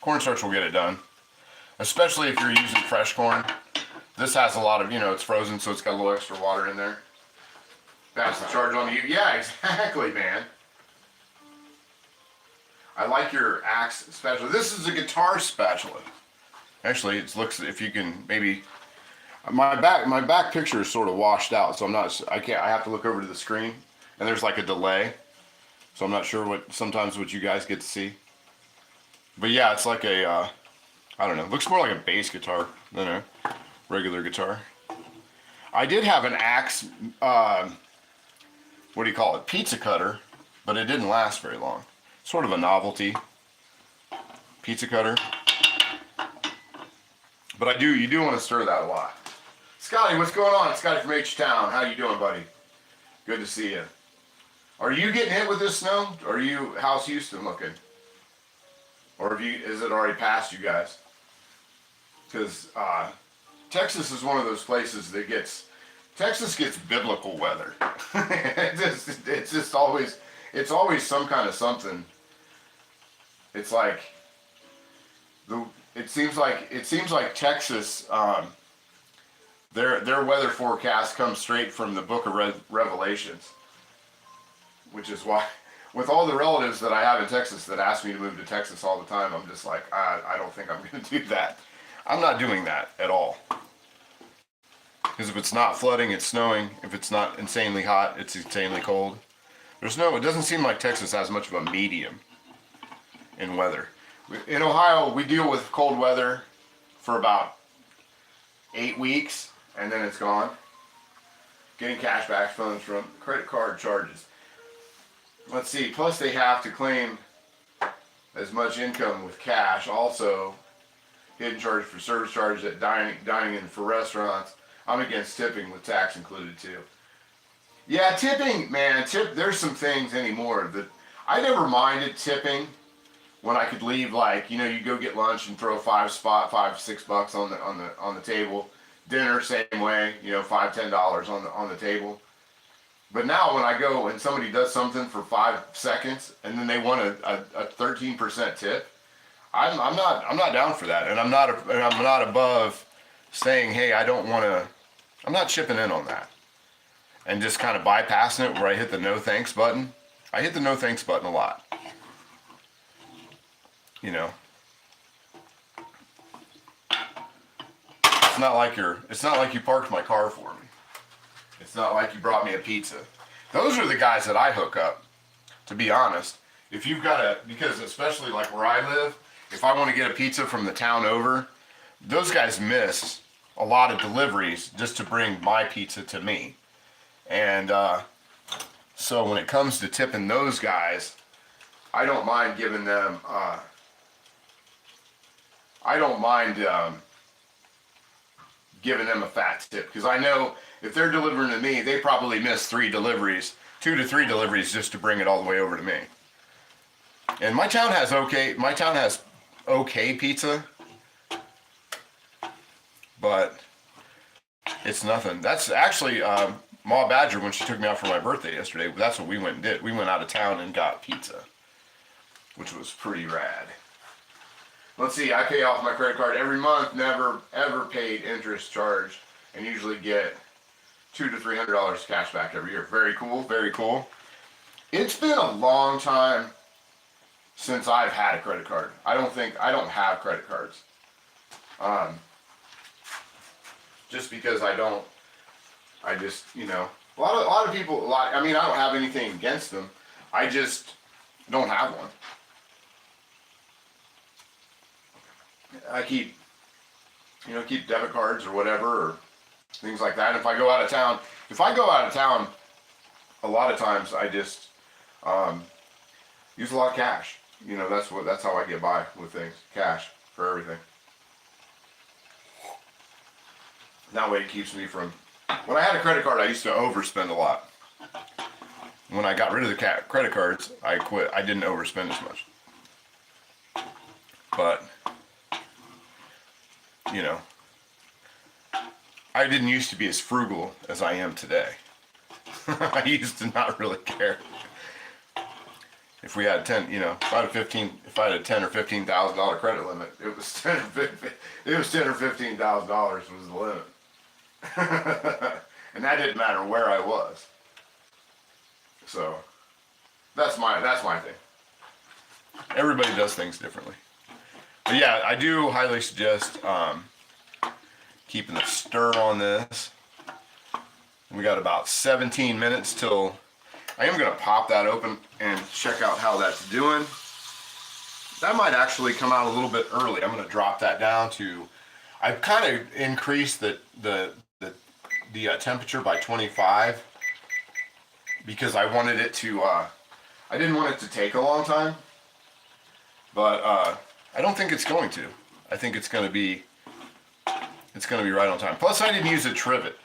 get it done. Especially if you're using fresh corn. This has a lot of, it's frozen, so it's got a little extra water in there. Pass the charge on to you. Yeah, exactly, man. I like your axe spatula. This is a guitar spatula. Actually, it looks, if you can maybe, my back picture is sort of washed out, so I have to look over to the screen, and there's like a delay, so I'm not sure sometimes what you guys get to see. But yeah, it's like I don't know, it looks more like a bass guitar than a regular guitar. I did have an axe, what do you call it, pizza cutter, but it didn't last very long. Sort of a novelty pizza cutter. But you do want to stir that a lot. Scotty, what's going on? It's Scotty from H-Town. How you doing, buddy? Good to see you. Are you getting hit with this snow? Or how's Houston looking? Or is it already past you guys? Because Texas is one of those places that Texas gets biblical weather. It's always some kind of something. It's like it seems like Texas. Their weather forecast comes straight from the Book of Revelations, which is why, with all the relatives that I have in Texas that ask me to move to Texas all the time, I'm just like, I don't think I'm going to do that. I'm not doing that at all. Because if it's not flooding, it's snowing. If it's not insanely hot, it's insanely cold. It doesn't seem like Texas has much of a medium in weather. In Ohio, we deal with cold weather for about 8 weeks, and then it's gone. Getting cashback funds from credit card charges. Let's see, plus they have to claim as much income with cash. Also, hidden charge for service charges at dining in for restaurants. I'm against tipping with tax included too. Yeah, tipping, man, there's some things anymore that I never minded tipping when I could leave, like, you go get lunch and throw $5-6 on the table. Dinner, same way, $5-10 on the table. But now when I go and somebody does something for 5 seconds and then they want a 13% tip, I'm not down for that, and I'm not above saying, hey, I'm not chipping in on that, and just kind of bypassing it where I hit the no thanks button. I hit the no thanks button a lot. It's not like you parked my car for me. It's not like you brought me a pizza. Those are the guys that I hook up, to be honest. If you've got because especially like where I live, if I want to get a pizza from the town over, those guys miss a lot of deliveries just to bring my pizza to me. And so when it comes to tipping those guys, I don't mind giving them, giving them a fat tip, because I know if they're delivering to me, they probably miss 2 to 3 deliveries just to bring it all the way over to me. And my town has okay pizza, but it's nothing. That's actually Ma Badger, when she took me out for my birthday yesterday, that's what we went and did. We went out of town and got pizza, which was pretty rad. Let's see, I pay off my credit card every month, never ever paid interest charged, and usually get $200 to $300 cash back every year. Very cool, very cool. It's been a long time since I've had a credit card. I don't have credit cards. Just because a lot of people, I don't have anything against them. I just don't have one. I keep debit cards or whatever, or things like that. If I go out of town, a lot of times I just use a lot of cash. That's how I get by with things. Cash for everything. That way it keeps me from. When I had a credit card, I used to overspend a lot. When I got rid of the credit cards, I quit. I didn't overspend as much. But I didn't used to be as frugal as I am today. I used to not really care. If we had if I had a $10,000 or $15,000 credit limit, it was $10,000 or $15,000 was the limit. And that didn't matter where I was. So that's my thing. Everybody does things differently. But yeah, I do highly suggest keeping the stir on this. We got about 17 minutes till. I am going to pop that open and check out how that's doing. That might actually come out a little bit early. I'm going to drop that down to. I've kind of increased the temperature by 25 because I wanted it to. I didn't want it to take a long time, but I don't think it's going to. I think it's going to be right on time. Plus, I didn't use a trivet.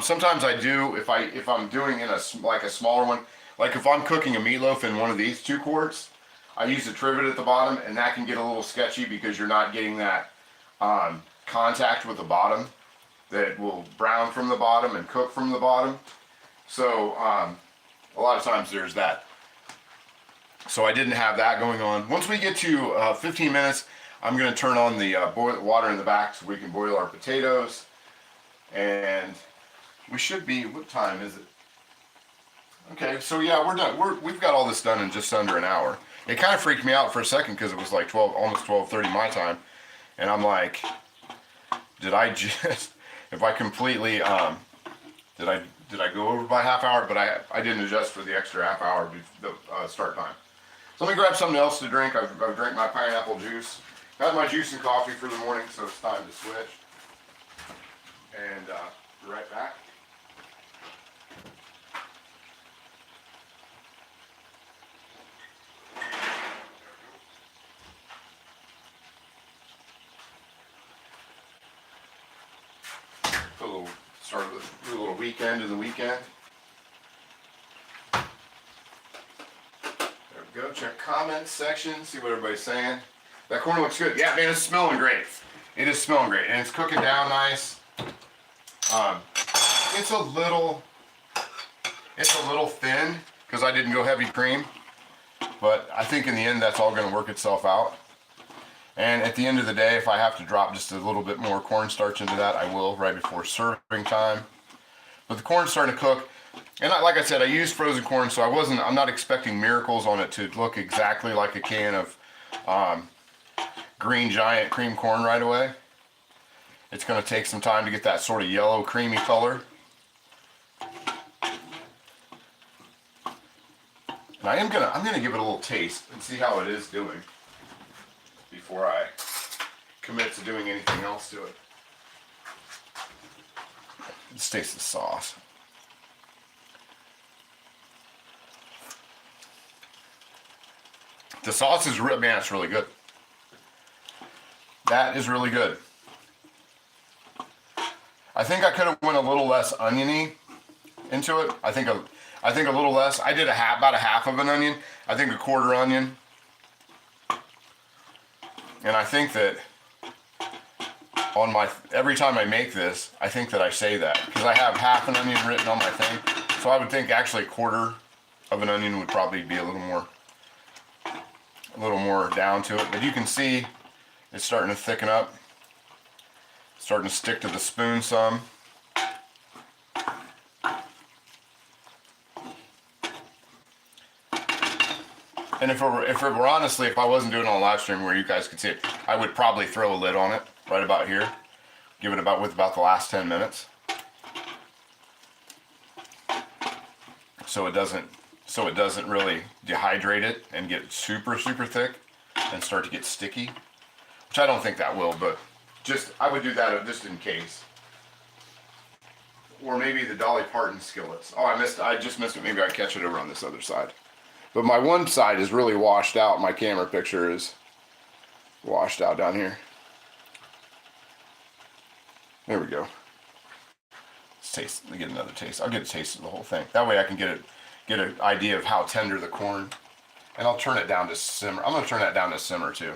Sometimes I do if I'm doing in a smaller one, like if I'm cooking a meatloaf in one of these 2 quarts, I use a trivet at the bottom, and that can get a little sketchy because you're not getting that contact with the bottom that will brown from the bottom and cook from the bottom. So a lot of times there's that. So I didn't have that going on. Once we get to 15 minutes, I'm going to turn on the water in the back so we can boil our potatoes. And we should be, what time is it? Okay, so yeah, we're done. We've got all this done in just under an hour. It kind of freaked me out for a second because it was like almost 12:30 my time. And I'm like, did I just, if I completely, did I go over by half hour? But I didn't adjust for the extra half hour start time. So let me grab something else to drink. I've drank my pineapple juice. Got my juice and coffee for the morning, so it's time to switch. And be right back. Do a little weekend in the weekend. There we go. Check comments section. See what everybody's saying. That corn looks good. Yeah, man, it's smelling great. It is smelling great, and it's cooking down nice. It's a little thin because I didn't go heavy cream, but I think in the end that's all going to work itself out. And at the end of the day, if I have to drop just a little bit more cornstarch into that, I will right before serving time. But the corn's starting to cook. And like I said, I used frozen corn, so I'm not expecting miracles on it to look exactly like a can of Green Giant cream corn right away. It's going to take some time to get that sort of yellow creamy color. And I'm gonna give it a little taste and see how it is doing before I commit to doing anything else to it. Let's taste the sauce. The sauce is man, it's really good. That is really good. I think I could have went a little less oniony into it. I think a little less. I did about a half of an onion. I think a quarter onion. And I think that every time I make this, I think that I say that because I have half an onion written on my thing. So I would think actually a quarter of an onion would probably be a little more down to it. But you can see it's starting to thicken up. It's starting to stick to the spoon some. And if I wasn't doing it on live stream where you guys could see it, I would probably throw a lid on it right about here. Give it about the last 10 minutes. So it doesn't really dehydrate it and get super, super thick and start to get sticky. Which I don't think that will, but I would do that just in case. Or maybe the Dolly Parton skillets. Oh, I just missed it. Maybe I catch it over on this other side. But my one side is really washed out. My camera picture is washed out down here. There we go. Let's get another taste. I'll get a taste of the whole thing. That way I can get an idea of how tender the corn. And I'll turn it down to simmer. I'm going to turn that down to simmer too.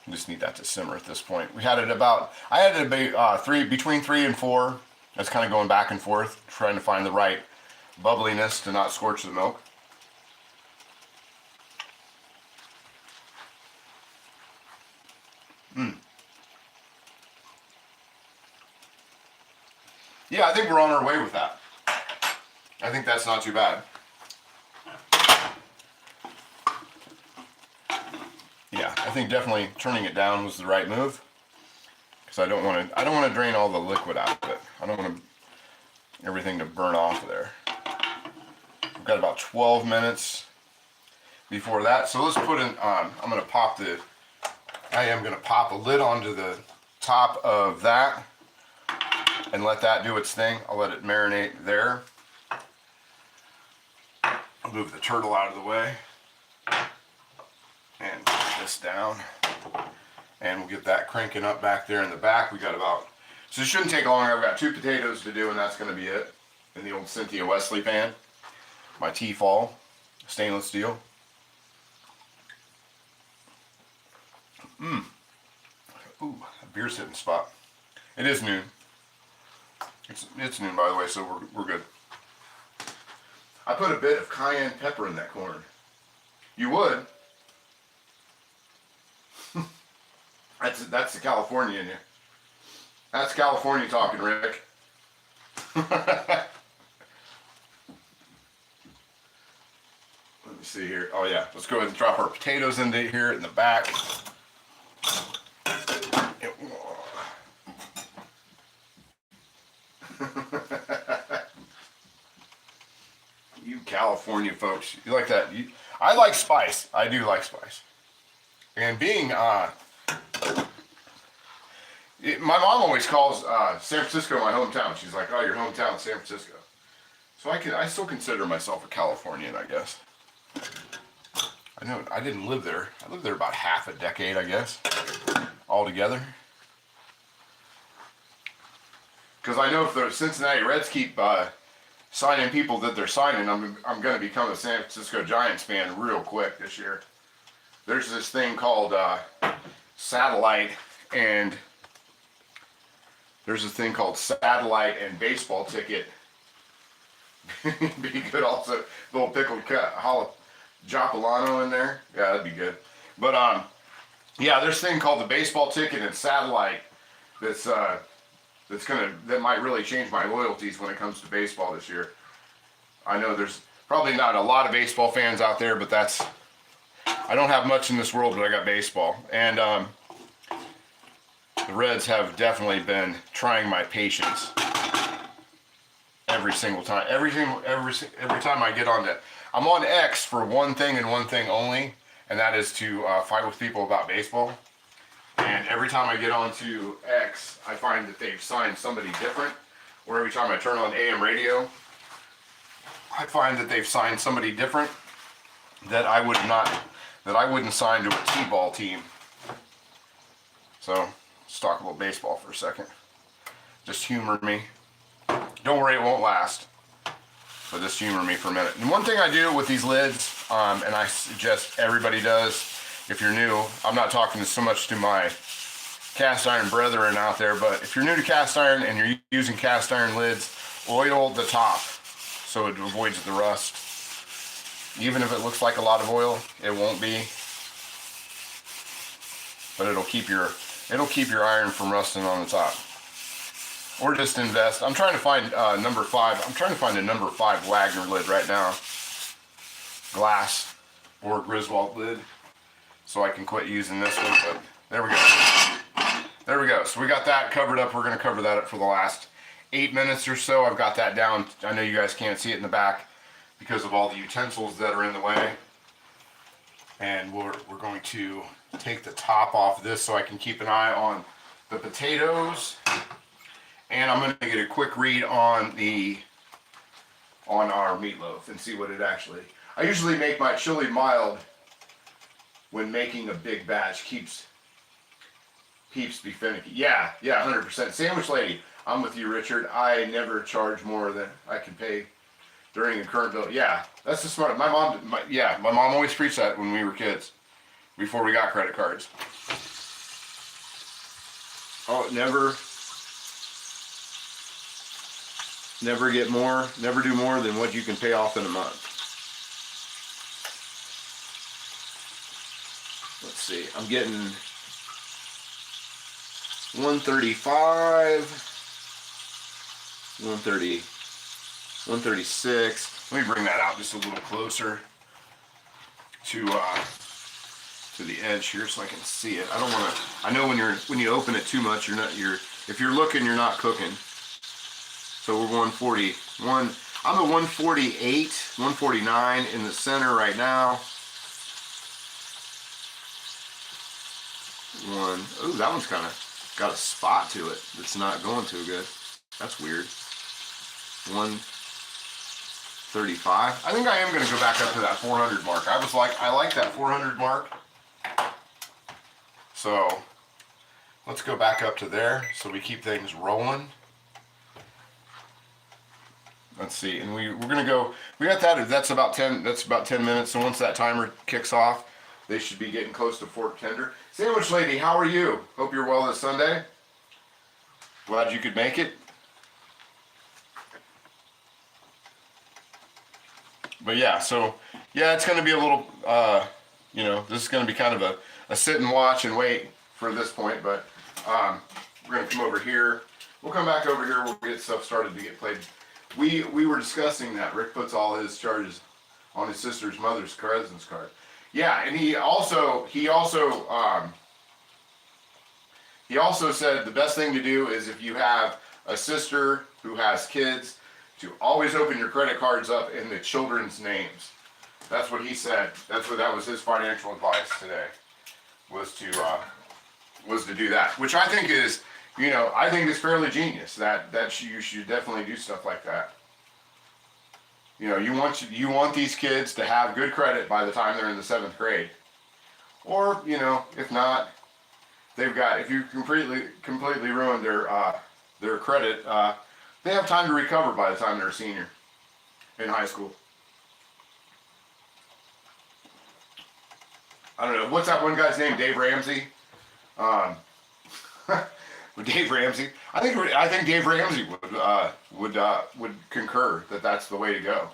I just need that to simmer at this point. I had it about between 3 and 4. That's kind of going back and forth, trying to find the right bubbliness to not scorch the milk. Yeah, I think we're on our way with that. I think that's not too bad. Yeah, I think definitely turning it down was the right move. Because I don't want to drain all the liquid out of it. I don't want everything to burn off of there. We've got about 12 minutes before that. So let's put in, I am going to pop a lid onto the top of that and let that do its thing. I'll let it marinate there. I'll move the turtle out of the way and put this down. And we'll get that cranking up back there in the back. We got so it shouldn't take long. I've got 2 potatoes to do and that's going to be it. In the old Cynthia Wesley pan. My Tefal stainless steel. Ooh, a beer's hitting the spot. It is noon. It's noon, by the way, so we're good. I put a bit of cayenne pepper in that corn. You would. That's the California in you. That's California talking, Rick. Let me see here. Oh yeah, let's go ahead and drop our potatoes into here in the back. You California folks, you like that? I like spice. I do like spice. And being, my mom always calls San Francisco my hometown. She's like, oh, your hometown is San Francisco. So I still consider myself a Californian, I guess. I know I didn't live there. I lived there about half a decade, I guess, altogether. Because I know if the Cincinnati Reds keep signing people that they're signing, I'm going to become a San Francisco Giants fan real quick this year. There's this thing called satellite and baseball ticket. Be good also. Little pickled jalapeno in there. Yeah, that'd be good. But yeah, there's a thing called the baseball ticket and satellite that might really change my loyalties when it comes to baseball this year. I know there's probably not a lot of baseball fans out there, but I don't have much in this world, but I got baseball. And the Reds have definitely been trying my patience every single time. Every time I get on that. I'm on X for one thing and one thing only, and that is to fight with people about baseball. And every time I get onto X, I find that they've signed somebody different. Or every time I turn on AM radio, I find that they've signed somebody different that I wouldn't sign to a T-ball team. So, let's talk about baseball for a second. Just humor me. Don't worry, it won't last. But just humor me for a minute. And one thing I do with these lids, and I suggest everybody does, if you're new, I'm not talking so much to my cast iron brethren out there, but if you're new to cast iron and you're using cast iron lids, oil the top so it avoids the rust. Even if it looks like a lot of oil, it won't be. But it'll keep your iron from rusting on the top. Or just invest. I'm trying to find number 5. I'm trying to find a number 5 Wagner lid right now. Glass or Griswold lid. So I can quit using this one, but there we go. There we go. So we got that covered up. We're going to cover that up for the last 8 minutes or so. I've got that down. I know you guys can't see it in the back because of all the utensils that are in the way. And we're going to take the top off this so I can keep an eye on the potatoes. And I'm going to get a quick read on our meatloaf and see what it actually. I usually make my chili mild when making a big batch. Keeps be finicky. Yeah, 100%. Sandwich lady, I'm with you, Richard. I never charge more than I can pay during the current bill. Yeah, that's the smart. My mom always preached that when we were kids, before we got credit cards. Oh, never get more, never do more than what you can pay off in a month. Let's see, I'm getting 135, 130, 136. Let me bring that out just a little closer to the edge here so I can see it. I don't want to. I know when you open it too much, if you're looking, you're not cooking. So we're 141. I'm at 148, 149 in the center right now. Oh, that one's kind of got a spot to it that's not going too good. That's weird. 135. I think I am going to go back up to that 400 mark. I like that 400 mark. So let's go back up to there so we keep things rolling. Let's see, and we're gonna go. We got that. That's about 10 minutes. So once that timer kicks off, they should be getting close to fork tender. Sandwich Lady, how are you? Hope you're well this Sunday. Glad you could make it. But yeah, so yeah, it's going to be a little, you know, this is going to be kind of a sit and watch and wait for this point. But we're going to come over here. We'll come back over here. We'll get stuff started to get played. We were discussing that Rick puts all his charges on his sister's mother's cousin's card. Yeah, and he also said the best thing to do is if you have a sister who has kids, to always open your credit cards up in the children's names. That's what he said. That was his financial advice today. Was to do that, which I think is, you know, I think is fairly genius. That you should definitely do stuff like that. You know, you want these kids to have good credit by the time they're in the 7th grade, or you know, if not, if you completely ruined their credit, they have time to recover by the time they're a senior in high school. I don't know, what's that one guy's name? Dave Ramsey. Dave Ramsey. I think Dave Ramsey would concur that that's the way to go.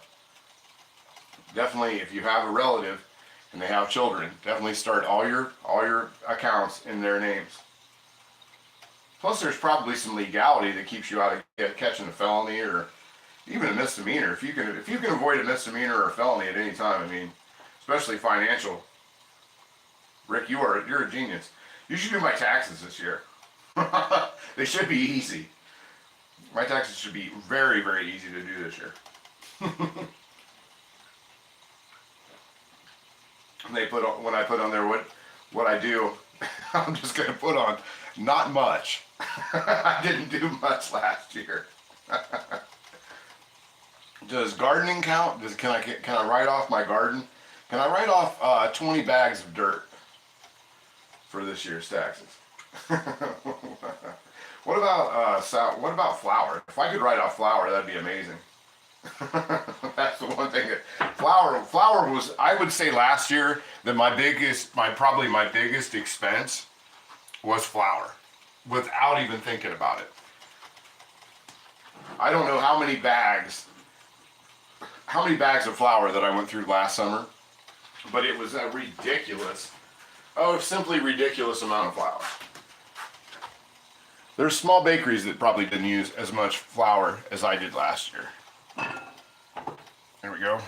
Definitely, if you have a relative and they have children, definitely start all your accounts in their names. Plus, there's probably some legality that keeps you out of catching a felony or even a misdemeanor. If you can avoid a misdemeanor or a felony at any time, I mean, especially financial. Rick, you're a genius. You should do my taxes this year. They should be easy. My taxes should be very, very easy to do this year. When I put on there what I do, I'm just gonna put on not much. I didn't do much last year. Does gardening count? Can I write off my garden? Can I write off 20 bags of dirt for this year's taxes? What about flour? If I could write off flour, that'd be amazing. That's the one thing that flour was, I would say last year that probably my biggest expense was flour, without even thinking about it. I don't know how many bags of flour that I went through last summer, but it was a simply ridiculous amount of flour. There's small bakeries that probably didn't use as much flour as I did last year. There we go.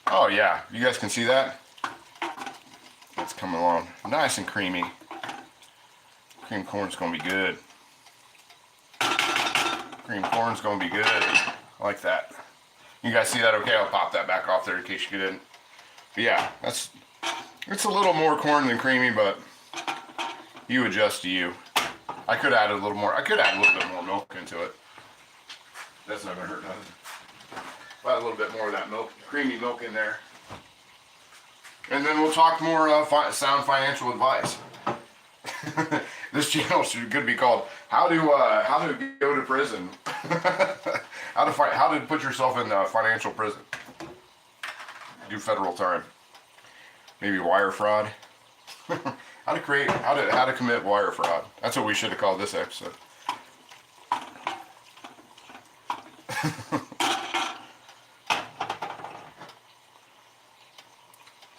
Oh yeah, you guys can see that? It's coming along nice and creamy. Cream corn's gonna be good. Cream corn's gonna be good. I like that. You guys see that okay? I'll pop that back off there in case you didn't. But yeah, it's a little more corn than creamy, but you adjust to you. I could add a little bit more milk into it. That's not gonna hurt nothing. Add a little bit more of that milk, creamy milk in there. And then we'll talk more sound financial advice. This channel could be called How to Go to Prison. How to put yourself in financial prison. Do federal time. Maybe wire fraud. How to commit wire fraud. That's what we should have called this episode.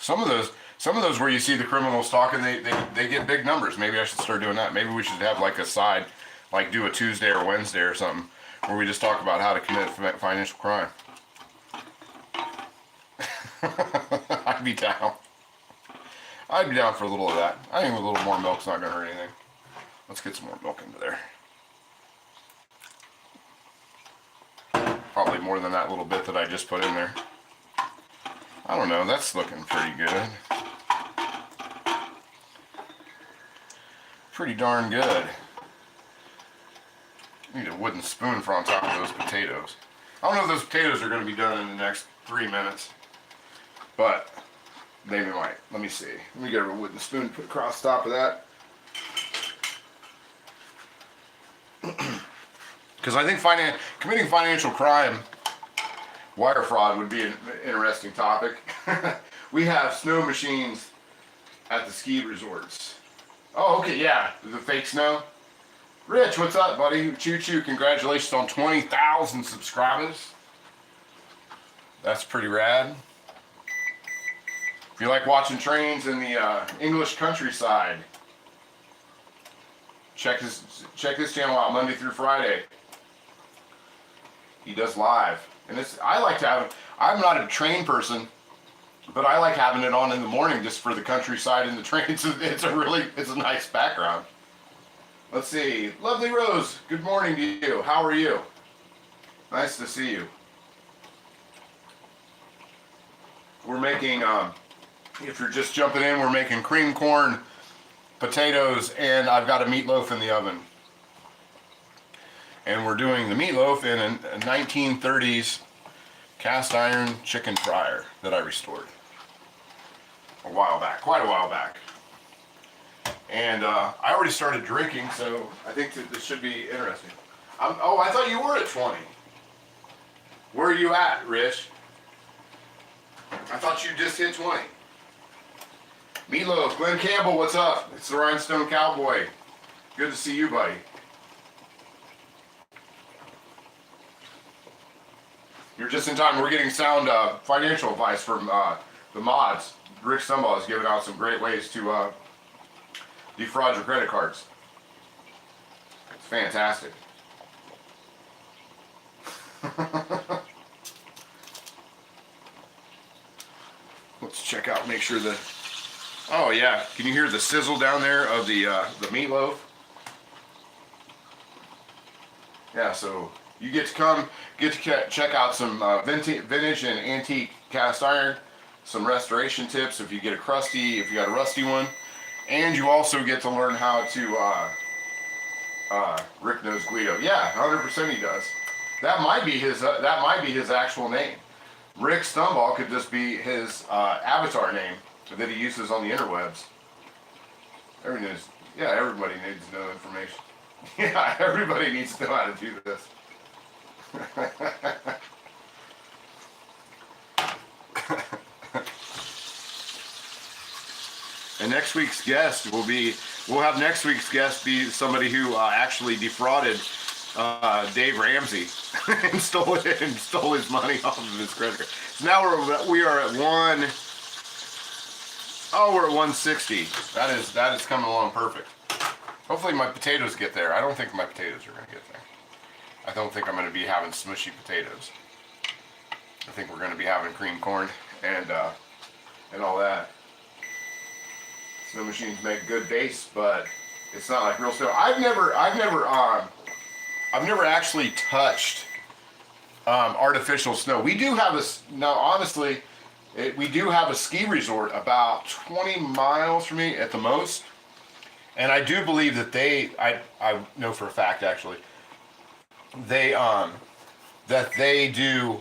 Some of those where you see the criminals talking, they get big numbers. Maybe I should start doing that. Maybe we should have like a side, like do a Tuesday or Wednesday or something, where we just talk about how to commit financial crime. I'd be down. I'd be down for a little of that. I think a little more milk's not gonna hurt anything. Let's get some more milk into there. Probably more than that little bit that I just put in there. I don't know, that's looking pretty good. Pretty darn good. Need a wooden spoon for on top of those potatoes. I don't know if those potatoes are going to be done in the next 3 minutes, but maybe might. Let me see. Let me get a wooden spoon put across the top of that. Because I think committing financial crime, wire fraud, would be an interesting topic. We have snow machines at the ski resorts. Oh, okay, yeah, the fake snow. Rich, what's up, buddy? Choo choo, congratulations on 20,000 subscribers. That's pretty rad. If you like watching trains in the English countryside, check his channel out Monday through Friday. He does live, and I like to have. I'm not a train person, but I like having it on in the morning just for the countryside and the trains. It's a nice background. Let's see, lovely Rose. Good morning to you. How are you? Nice to see you. We're making. If you're just jumping in, we're making cream corn, potatoes, and I've got a meatloaf in the oven. And we're doing the meatloaf in a 1930s cast iron chicken fryer that I restored a while back, quite a while back. And I already started drinking, so I think that this should be interesting. Oh, I thought you were at 20. Where are you at, Rich? I thought you just hit 20. Meatloaf, Glenn Campbell, what's up? It's the Rhinestone Cowboy. Good to see you, buddy. You're just in time. We're getting sound financial advice from the mods. Rick Stumbaugh is giving out some great ways to defraud your credit cards. It's fantastic. Let's check out, make sure that. Oh yeah, can you hear the sizzle down there of the meatloaf? Yeah, so you get to check out some vintage and antique cast iron, some restoration tips if you get if you got a rusty one, and you also get to learn how to. Rick knows Guido. Yeah, 100% he does. That might be his actual name. Rick Stumbaugh could just be his avatar name that he uses on the interwebs. Everybody needs to know information. Yeah, everybody needs to know how to do this. And next week's guest we'll have next week's guest be somebody who actually defrauded Dave Ramsey and stole his money off of his credit card. So now we are at we're at 160. That is coming along perfect. Hopefully my potatoes get there. I don't think my potatoes are going to get there. I don't think I'm going to be having smushy potatoes. I think we're going to be having cream corn and all that. Snow machines make good base, but it's not like real snow. I've never actually touched artificial snow. We do have we do have a ski resort about 20 miles from me at the most, and I do believe that I know for a fact actually, they do.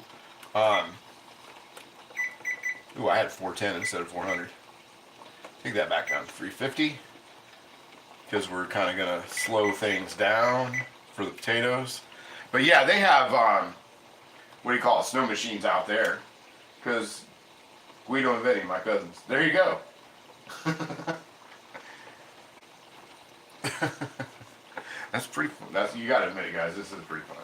Ooh, I had 410 instead of 400. Take that back down to 350 because we're kind of gonna slow things down for the potatoes. But yeah, they have what do you call it, snow machines out there, because Guido and Vinny, my cousins. There you go. That's pretty fun. You gotta admit it, guys. This is pretty funny.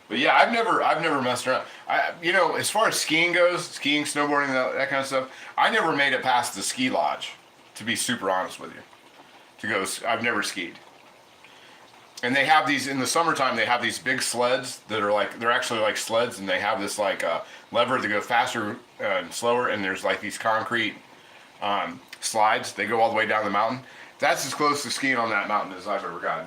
But yeah, I've never messed around. As far as skiing goes, snowboarding, that kind of stuff, I never made it past the ski lodge. To be super honest with you, I've never skied. And they have these in the summertime. They have these big sleds that are they're actually like sleds, and they have this lever to go faster and slower. And there's like these concrete slides. They go all the way down the mountain. That's as close to skiing on that mountain as I've ever gotten.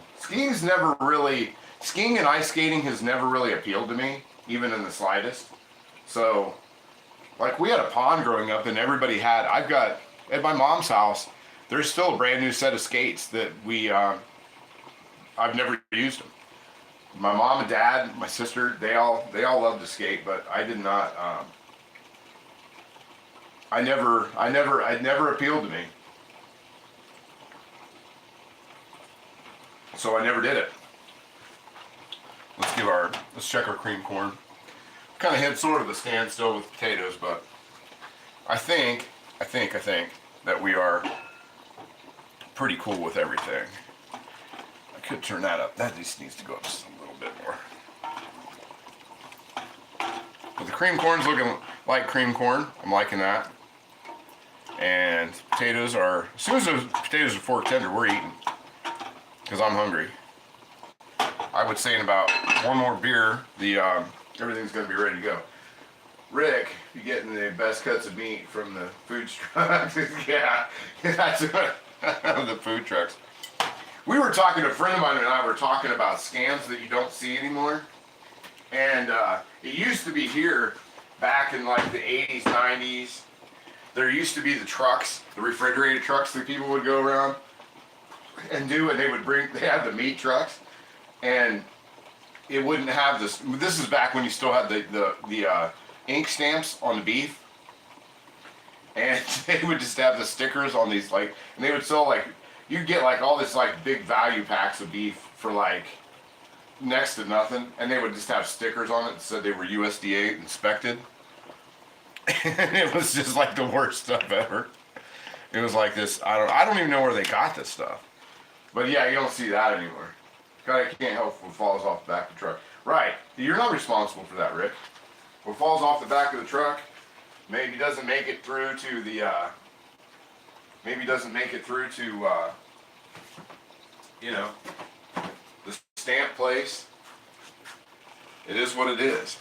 Skiing and ice skating has never really appealed to me, even in the slightest. So, we had a pond growing up, and I've got, at my mom's house, there's still a brand new set of skates that I've never used them. My mom and dad, my sister, they all love to skate, but I did not, it never appealed to me. So I never did it. Let's check our cream corn. Kind of hit sort of a standstill with potatoes, but I think I think that we are pretty cool with everything. I could turn that up. That just needs to go up just a little bit more. But the cream corn's looking like cream corn. I'm liking that. And potatoes are, as soon as those potatoes are fork tender, we're eating. Because I'm hungry. I would say in about one more beer, everything's going to be ready to go. Rick, you're getting the best cuts of meat from the food trucks. Yeah, that's the food trucks. We were talking, a friend of mine and I were talking about scams that you don't see anymore. And it used to be here back in like the 80s, 90s. There used to be the trucks, the refrigerated trucks that people would go around and do, and they had the meat trucks, and it wouldn't have this. This is back when you still had the ink stamps on the beef, and they would just have the stickers on these, like, and they would sell, like, you'd get like all this like big value packs of beef for like next to nothing, and they would just have stickers on it that said they were USDA inspected. And it was just like the worst stuff ever. It was like this, I don't even know where they got this stuff. But yeah, you don't see that anymore. God, I can't help what falls off the back of the truck. Right, you're not responsible for that, Rick. What falls off the back of the truck maybe doesn't make it through to the, you know, the stamp place. It is what it is.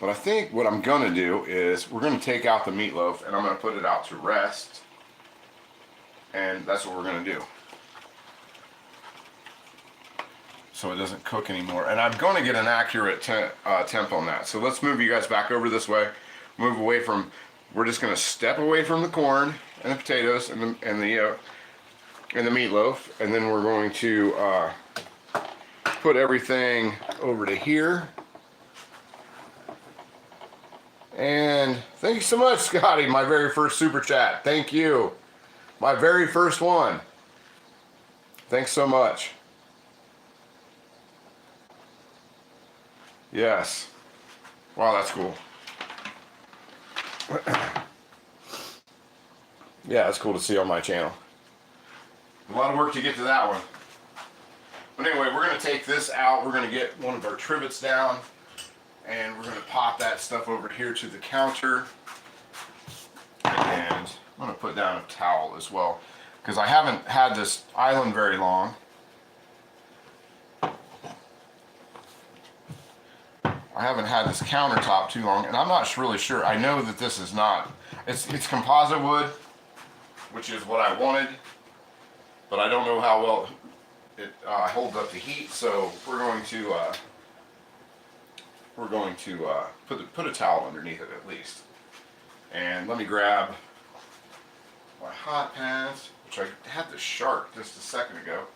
But I think what I'm going to do is we're going to take out the meatloaf and I'm going to put it out to rest. And that's what we're going to do. So it doesn't cook anymore. And I'm going to get an accurate temp on that. So let's move you guys back over this way. Move away from, we're just going to step away from the corn and the potatoes and the meatloaf. And then we're going to put everything over to here. And thank you so much, Scotty, my very first super chat. Thank you. My very first one. Thanks so much. Yes. Wow, that's cool. Yeah, it's cool to see on my channel. A lot of work to get to that one. But anyway, we're going to take this out. We're going to get one of our trivets down. And we're going to pop that stuff over here to the counter. And I'm going to put down a towel as well, because I haven't had this island very long. I haven't had this countertop too long, and I'm not really sure. I know that this is not, it's composite wood, which is what I wanted, but I don't know how well it holds up to heat, so we're going to put a towel underneath it at least. And let me grab my hot pans, which I had the shark just a second ago.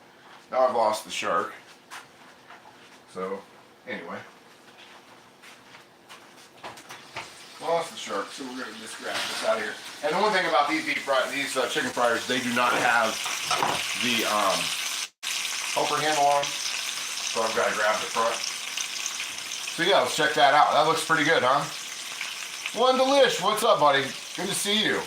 Now I've lost the shark. So anyway, lost the shark. So we're going to just grab this out of here. And the one thing about these chicken fryers, they do not have the helper handle on. So I've got to grab the front. So yeah, let's check that out. That looks pretty good, huh? One Delish, what's up, buddy? Good to see you.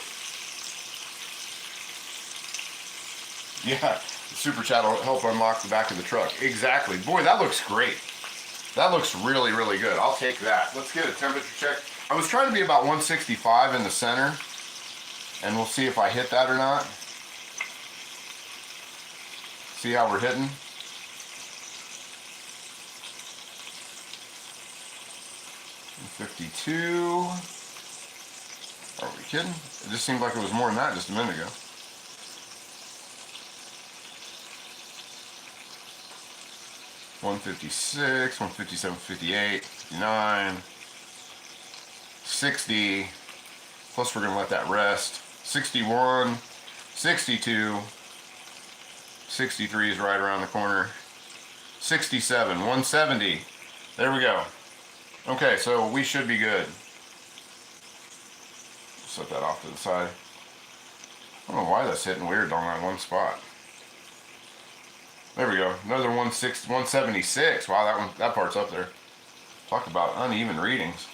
Yeah, the super chat will help unlock the back of the truck. Exactly. Boy, that looks great. That looks really, really good. I'll take that. Let's get a temperature check. I was trying to be about 165 in the center, and we'll see if I hit that or not. See how we're hitting. $52. Are we kidding? It just seemed like it was more than that just a minute ago. $156, $157, $58, $59, $60. Plus we're gonna let that rest. $61, $62, $63 is right around the corner. $67, $170. There we go. Okay, so we should be good. Set that off to the side. I don't know why that's hitting weird on that one spot. There we go. Another 176. Wow, that part's up there. Talk about uneven readings.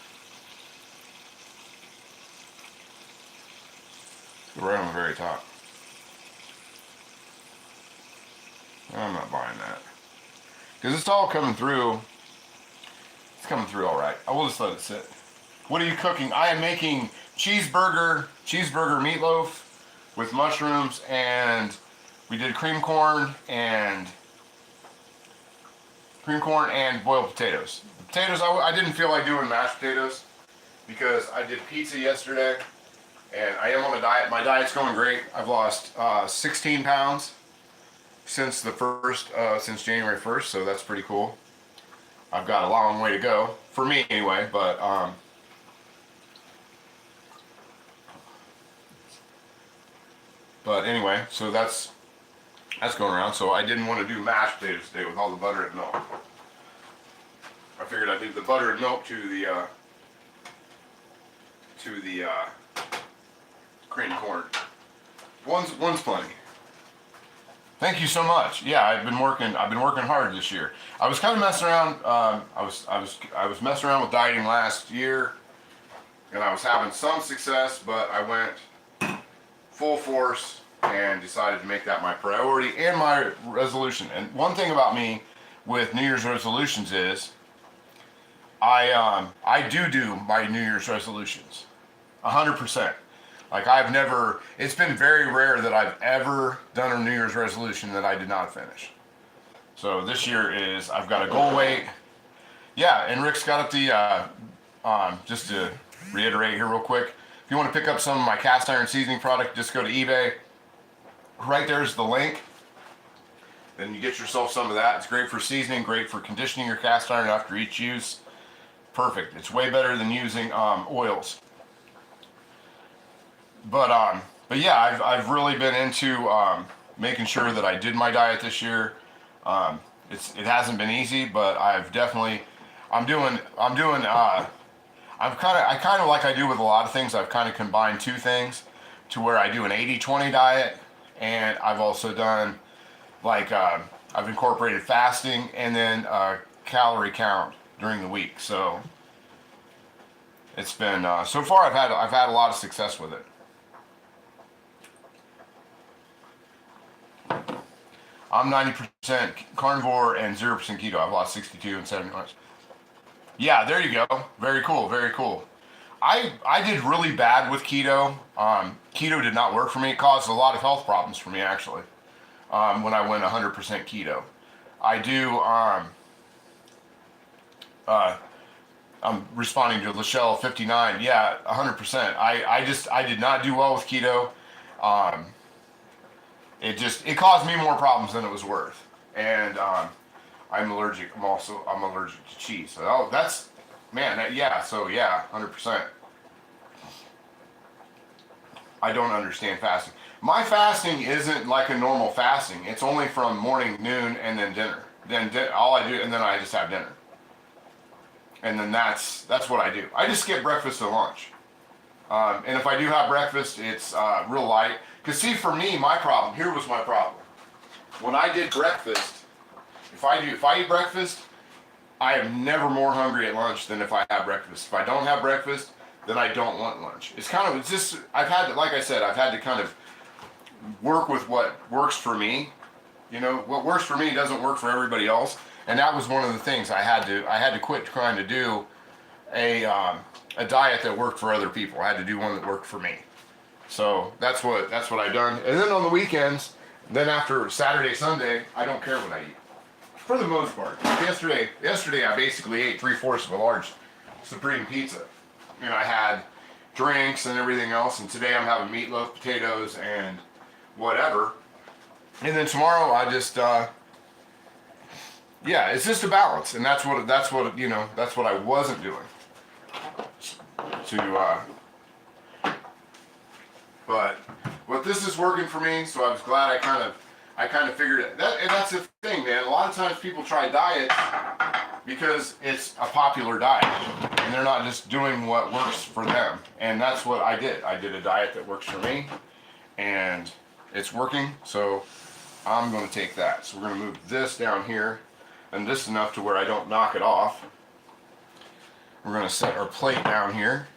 Right on the very top. I'm not buying that. Because it's all coming through. It's coming through all right. I will just let it sit. What are you cooking? I am making cheeseburger meatloaf with mushrooms, and we did cream corn and boiled potatoes. The potatoes, I didn't feel like doing mashed potatoes because I did pizza yesterday, and I am on a diet. My diet's going great. I've lost 16 pounds since since January 1st, so that's pretty cool. I've got a long way to go, for me anyway, but anyway, so that's going around. So I didn't want to do mashed potatoes today with all the butter and milk. I figured I'd leave the butter and milk to the cream corn. One's plenty. Thank you so much. Yeah, I've been working hard this year. I was kind of messing around. I was messing around with dieting last year, and I was having some success, but I went full force and decided to make that my priority and my resolution. And one thing about me with New Year's resolutions is I do my New Year's resolutions 100%. Like it's been very rare that I've ever done a New Year's resolution that I did not finish. So this year I've got a goal weight. Yeah, and Rick's got up the, just to reiterate here real quick, if you want to pick up some of my cast iron seasoning product, just go to eBay. Right there's the link. Then you get yourself some of that. It's great for seasoning, great for conditioning your cast iron after each use. Perfect. It's way better than using oils. But yeah, I've really been into making sure that I did my diet this year. It hasn't been easy, but I kind of like I do with a lot of things. I've kind of combined two things to where I do an 80-20 diet, and I've also done I've incorporated fasting and then calorie count during the week. So it's been so far I've had a lot of success with it. I'm 90% carnivore and 0% keto. I've lost 62 and 70 pounds. Yeah, there you go. Very cool, very cool. I did really bad with keto. Keto did not work for me. It caused a lot of health problems for me, actually, when I went 100% keto. I'm responding to Lachelle 59. Yeah, 100%. I did not do well with keto. It caused me more problems than it was worth. And I'm allergic. I'm allergic to cheese. So that's, man, yeah, so yeah, 100%. I don't understand fasting. My fasting isn't like a normal fasting. It's only from morning, noon, and then dinner. Then all I do, and then I just have dinner. And then that's what I do. I just skip breakfast and lunch. And if I do have breakfast, it's real light. Because see, for me, here was my problem. When I did breakfast, if I eat breakfast, I am never more hungry at lunch than if I have breakfast. If I don't have breakfast, then I don't want lunch. It's just, like I said, I've had to kind of work with what works for me. You know, what works for me doesn't work for everybody else. And that was one of the things I had to quit trying to do a diet that worked for other people. I had to do one that worked for me. So that's what I've done. And then on the weekends, then after Saturday, Sunday, I don't care what I eat. For the most part. Yesterday I basically ate 3/4 of a large Supreme pizza. And I had drinks and everything else. And today I'm having meatloaf, potatoes, and whatever. And then tomorrow I just, yeah, it's just a balance. And that's what I wasn't doing. But this is working for me, so I was glad I kind of figured it. And that's the thing, man. A lot of times people try diets because it's a popular diet, and they're not just doing what works for them. And that's what I did. I did a diet that works for me, and it's working. So I'm going to take that. So we're going to move this down here, and this enough to where I don't knock it off. We're going to set our plate down here.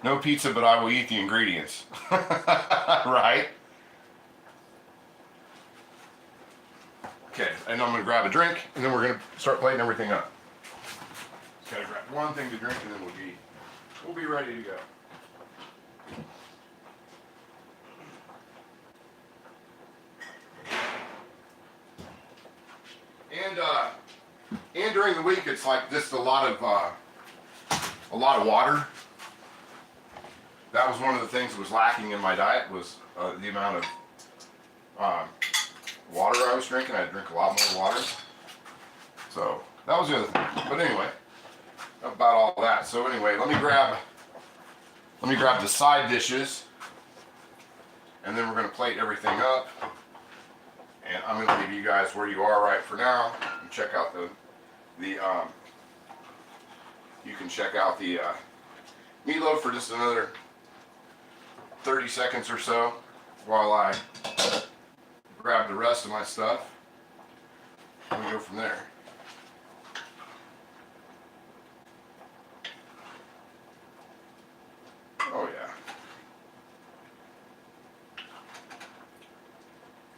No pizza, but I will eat the ingredients. Right? Okay, and I'm gonna grab a drink, and then we're gonna start plating everything up. Just gotta grab one thing to drink, and then we'll be ready to go. And during the week, it's like just a lot of water. That was one of the things that was lacking in my diet, was the amount of water I was drinking. I had to drink a lot more water. So that was the other thing. But anyway, about all that. So anyway, let me grab the side dishes, and then we're going to plate everything up. And I'm going to leave you guys where you are right for now, and check out you can check out the meatloaf for just another 30 seconds or so while I grab the rest of my stuff, and we go from there. Oh yeah.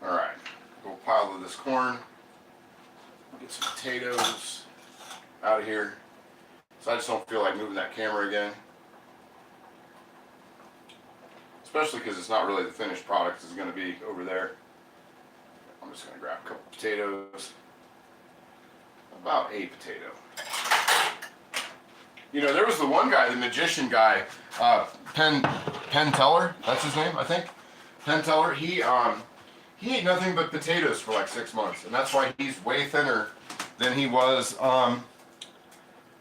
Alright, little pile of this corn. Get some potatoes out of here. So I just don't feel like moving that camera again. Especially because it's not really the finished product. It's going to be over there. I'm just going to grab a couple potatoes. About a potato. You know, there was the one guy, the magician guy, Penn Teller, that's his name, I think. Penn Teller, he ate nothing but potatoes for like 6 months, and that's why he's way thinner than he was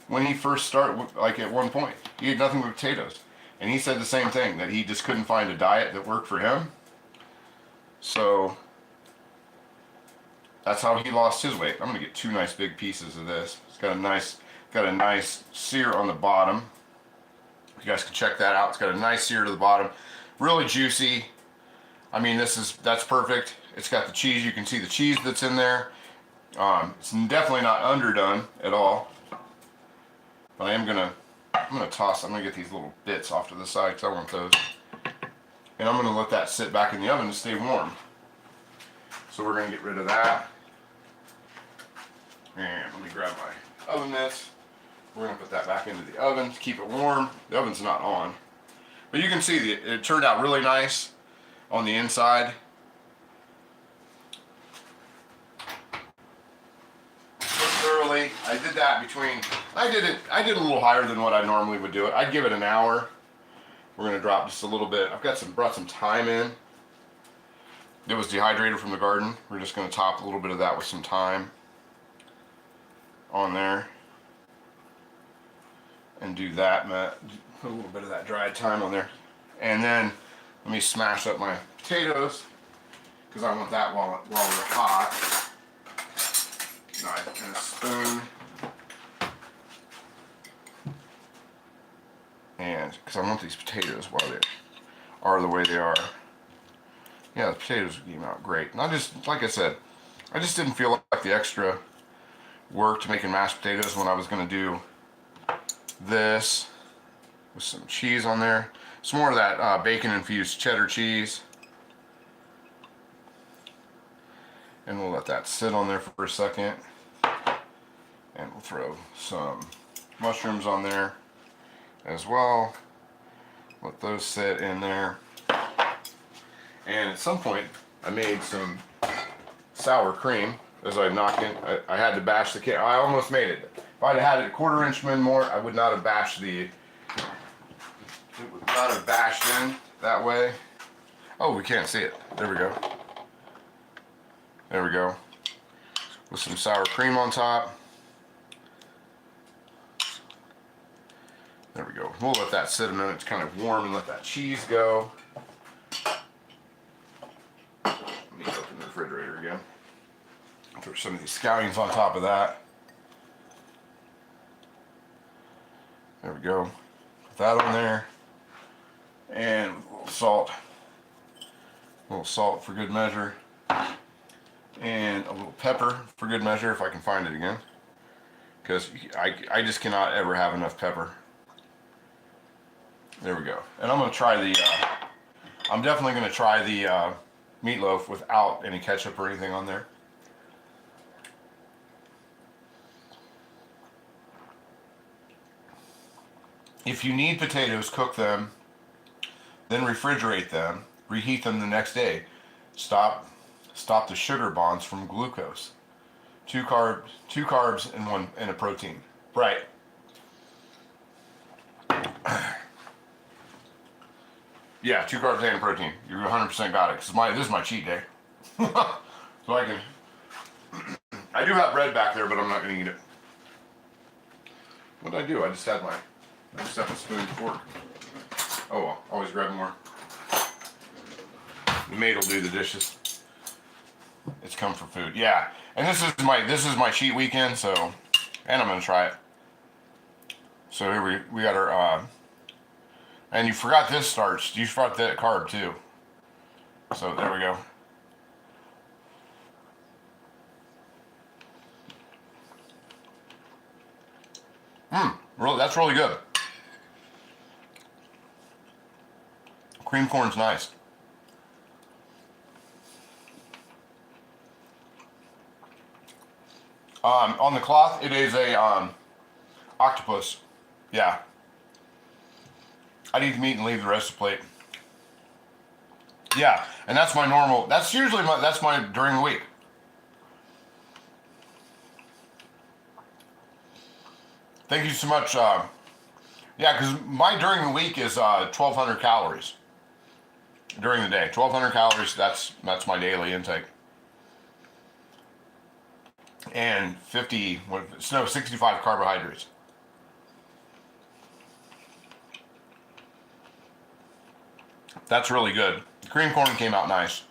when he first started. Like at one point, he ate nothing but potatoes, and he said the same thing, that he just couldn't find a diet that worked for him. So that's how he lost his weight. I'm gonna get 2 nice big pieces of this. It's got a nice sear on the bottom. You guys can check that out. It's got a nice sear to the bottom, really juicy. I mean, that's perfect. It's got the cheese. You can see the cheese that's in there. It's definitely not underdone at all. But I'm gonna get these little bits off to the side because I want those. And I'm gonna let that sit back in the oven to stay warm. So we're gonna get rid of that. And let me grab my oven mitts. We're gonna put that back into the oven to keep it warm. The oven's not on. But you can see it turned out really nice on the inside. Thoroughly. I did that I did a little higher than what I normally would do it. I'd give it an hour. We're gonna drop just a little bit. I've brought some thyme in. It was dehydrated from the garden. We're just gonna top a little bit of that with some thyme on there. And do that, Matt. Put a little bit of that dried thyme on there. And then let me smash up my potatoes, because I want that while they're hot. Knife and a spoon. And because I want these potatoes while they are the way they are. Yeah, the potatoes came out great. And like I said, I just didn't feel like the extra work to making mashed potatoes when I was going to do this with some cheese on there. Some more of that bacon infused cheddar cheese. And we'll let that sit on there for a second. And we'll throw some mushrooms on there as well. Let those sit in there. And at some point, I made some sour cream. As I knock in, I had to bash the can. I almost made it. If I'd had it a 1/4 inch more, I would not have bashed it would not have bashed in that way. Oh, we can't see it. There we go. There we go. With some sour cream on top. There we go. We'll let that sit a minute to kind of warm and let that cheese go. Let me open the refrigerator again. Throw some of these scallions on top of that. There we go. Put that on there. And a little salt. A little salt for good measure. And a little pepper for good measure if I can find it again. Because I just cannot ever have enough pepper. There we go. And I'm gonna try the. I'm definitely gonna try the meatloaf without any ketchup or anything on there. If you need potatoes, cook them, then refrigerate them, reheat them the next day. Stop the sugar bonds from glucose. Two carbs and a protein. Right. Yeah, 2 carbs and a protein. You 100% got it. Cause this is my cheat day. So I do have bread back there, but I'm not gonna eat it. What did I do? I just had a spoon and fork. Oh well, always grab more. The maid will do the dishes. It's comfort food. Yeah. And this is my cheat weekend, so, and I'm gonna try it. So here we got our and you forgot this starch. You forgot that carb too. So there we go. Really, that's really good. Cream corn's nice. On the cloth, it is a octopus. Yeah. I'd eat the meat and leave the rest of the plate. Yeah, and that's my normal. That's usually that's my during the week. Thank you so much. Yeah, because my during the week is 1,200 calories. During the day, 1,200 calories. That's my daily intake. And 65 carbohydrates. That's really good. The cream corn came out nice.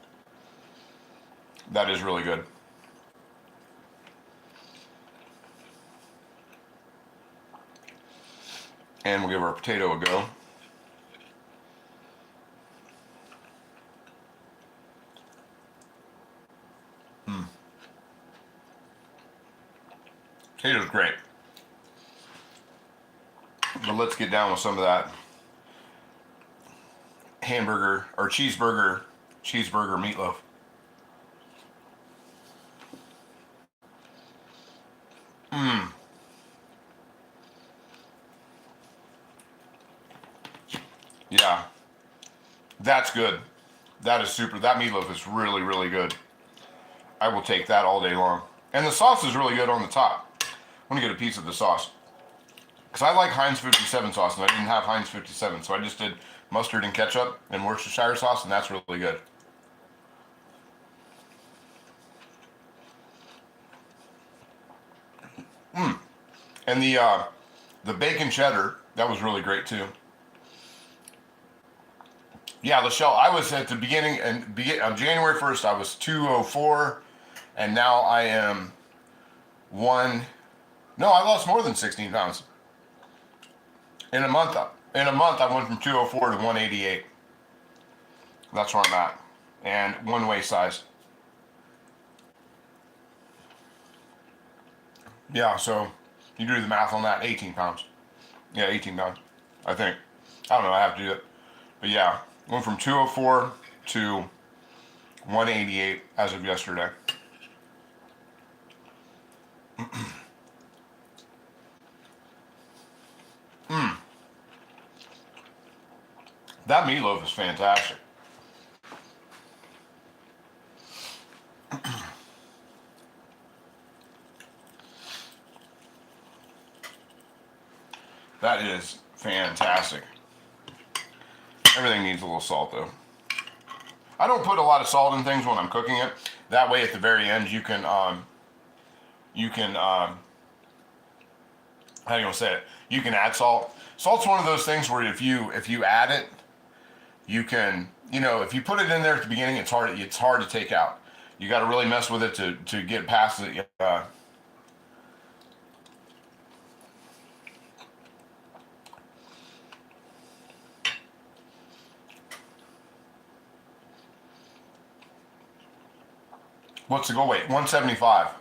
That is really good. And we'll give our potato a go. Potato's great. But let's get down with some of that hamburger or cheeseburger meatloaf. Yeah. That's good. That is super. That meatloaf is really, really good. I will take that all day long. And the sauce is really good on the top. I'm gonna get a piece of the sauce. Because I like Heinz 57 sauce, and I didn't have Heinz 57, so I just did mustard and ketchup and Worcestershire sauce, and that's really good. And the bacon cheddar, that was really great too. Yeah, Lachelle, I was at the beginning, on January 1st, I was 204, and now I am no, I lost more than 16 pounds. In a month, I went from 204 to 188. That's where I'm at. And one waist size. Yeah, so you do the math on that, 18 pounds. Yeah, 18 pounds, I think. I don't know, I have to do it. But yeah, went from 204 to 188 as of yesterday. That meatloaf is fantastic. That is fantastic. Everything needs a little salt though. I don't put a lot of salt in things when I'm cooking it. That way at the very end you can how do you want to say it? You can add salt. Salt's one of those things where if you add it, you can, if you put it in there at the beginning, it's hard to take out. You got to really mess with it to get past it. What's the goal weight? 175.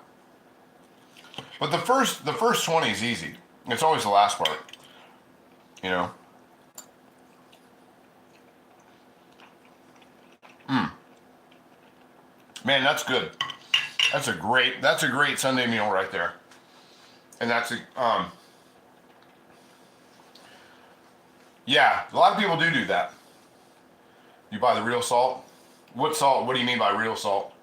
But the first 20 is easy. It's always the last part. Man, that's good. That's a great Sunday meal right there. And yeah, a lot of people do that. You buy the real salt. What salt? What do you mean by real salt?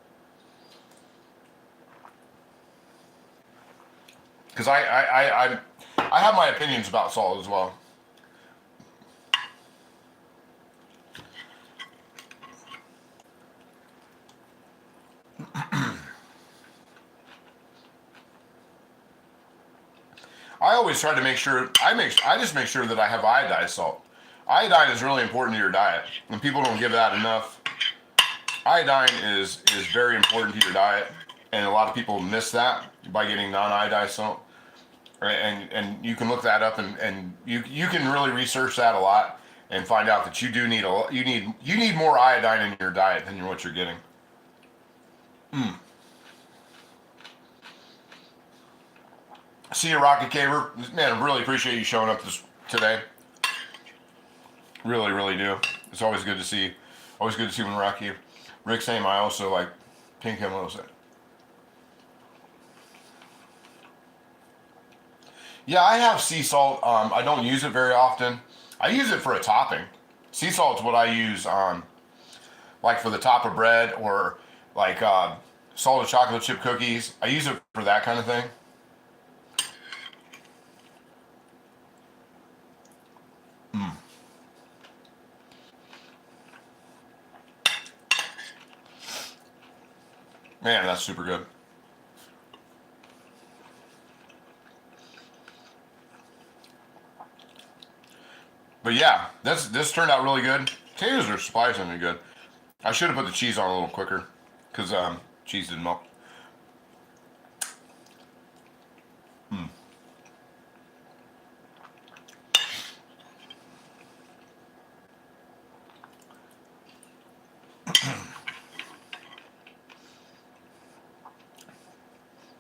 Because I have my opinions about salt as well. I always try to make sure I just make sure that I have iodized salt. Iodine is really important to your diet, and people don't give that enough. Iodine is very important to your diet, and a lot of people miss that by getting non-iodized salt. And you can look that up, and you can really research that a lot and find out that you do need you need more iodine in your diet than what you're getting. See you, Rocket Caver. Man, I really appreciate you showing up today. Really, really do. It's always good to see. Always good to see when Rocky. Rick same. I also like pink him a little bit. Yeah, I have sea salt. I don't use it very often. I use it for a topping. Sea salt's what I use, like for the top of bread or like salted chocolate chip cookies. I use it for that kind of thing. Man, that's super good. But yeah, this turned out really good. Potatoes are surprisingly good. I should have put the cheese on a little quicker, because cheese didn't melt.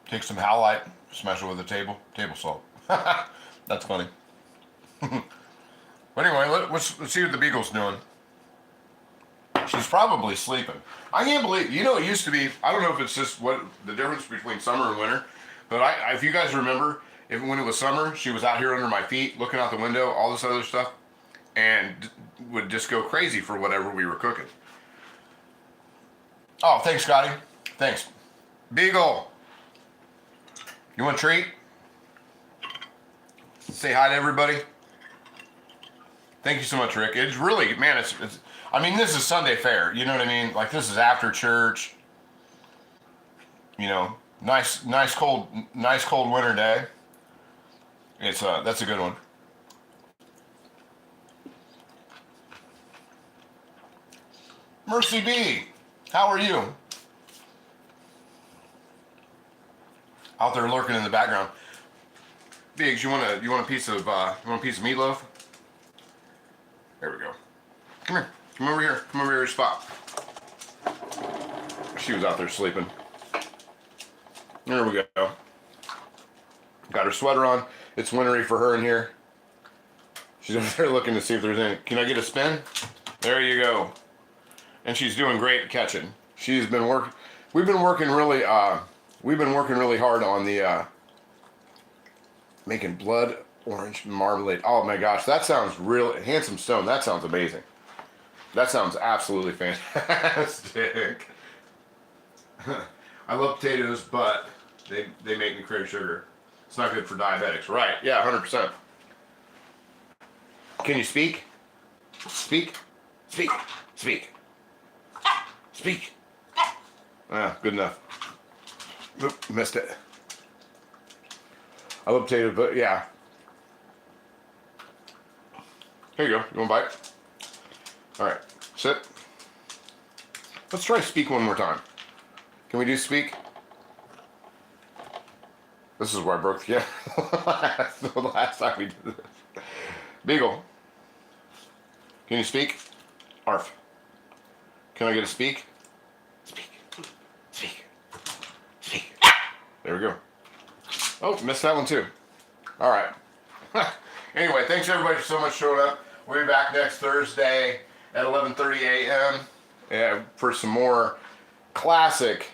Take some halite, smash it with a table salt. That's funny. But anyway, let's see what the Beagle's doing. She's probably sleeping. I can't believe, it used to be, I don't know if it's just what the difference between summer and winter, but if you guys remember, when it was summer, she was out here under my feet, looking out the window, all this other stuff, and would just go crazy for whatever we were cooking. Oh, thanks, Scotty. Thanks. Beagle, you want a treat? Say hi to everybody. Thank you so much, Rick. It's really, man, it's I mean, this is Sunday fare. You know what I mean? Like, this is after church. Nice cold winter day. That's a good one. Mercy B, how are you? Out there lurking in the background. Biggs, you want a piece of meatloaf? There we go. Come here. Come over here. Come over here to spot. She was out there sleeping. There we go. Got her sweater on. It's wintry for her in here. She's over there looking to see if there's any. Can I get a spin? There you go. And she's doing great at catching. She's been We've been working really hard on the making blood orange marmalade. Oh my gosh, that sounds really handsome stone. That sounds amazing. That sounds absolutely fantastic. I love potatoes, but they make me crave sugar. It's not good for diabetics. Right, yeah, 100%. Can you speak? Speak? Speak. Speak. Speak. Ah, good enough. Oop, missed it. I love potatoes, but yeah. Here you go. You want a bite? All right, sit. Let's try speak one more time. Can we do speak? This is where I broke the the last time we did this. Beagle, can you speak? Arf. Can I get a speak? Speak. Speak. Speak. There we go. Oh, missed that one too. All right. Anyway, thanks everybody so much for showing up. We'll be back next Thursday at 11:30 a.m. For some more classic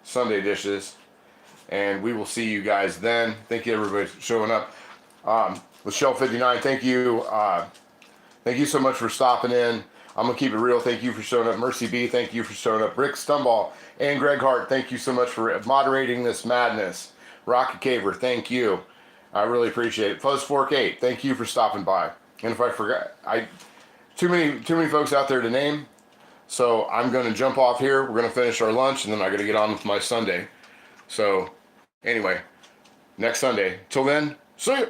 Sunday dishes. And we will see you guys then. Thank you everybody for showing up. Michelle 59, thank you. Thank you so much for stopping in. I'm gonna keep it real. Thank you for showing up. Mercy B, thank you for showing up. Rick Stumball and Greg Hart, thank you so much for moderating this madness. Rocket Caver, thank you. I really appreciate it. Fuzz Fork 8, thank you for stopping by. And if I forgot, too many folks out there to name. So I'm gonna jump off here. We're gonna finish our lunch and then I gotta get on with my Sunday. So anyway, next Sunday. Till then, see you.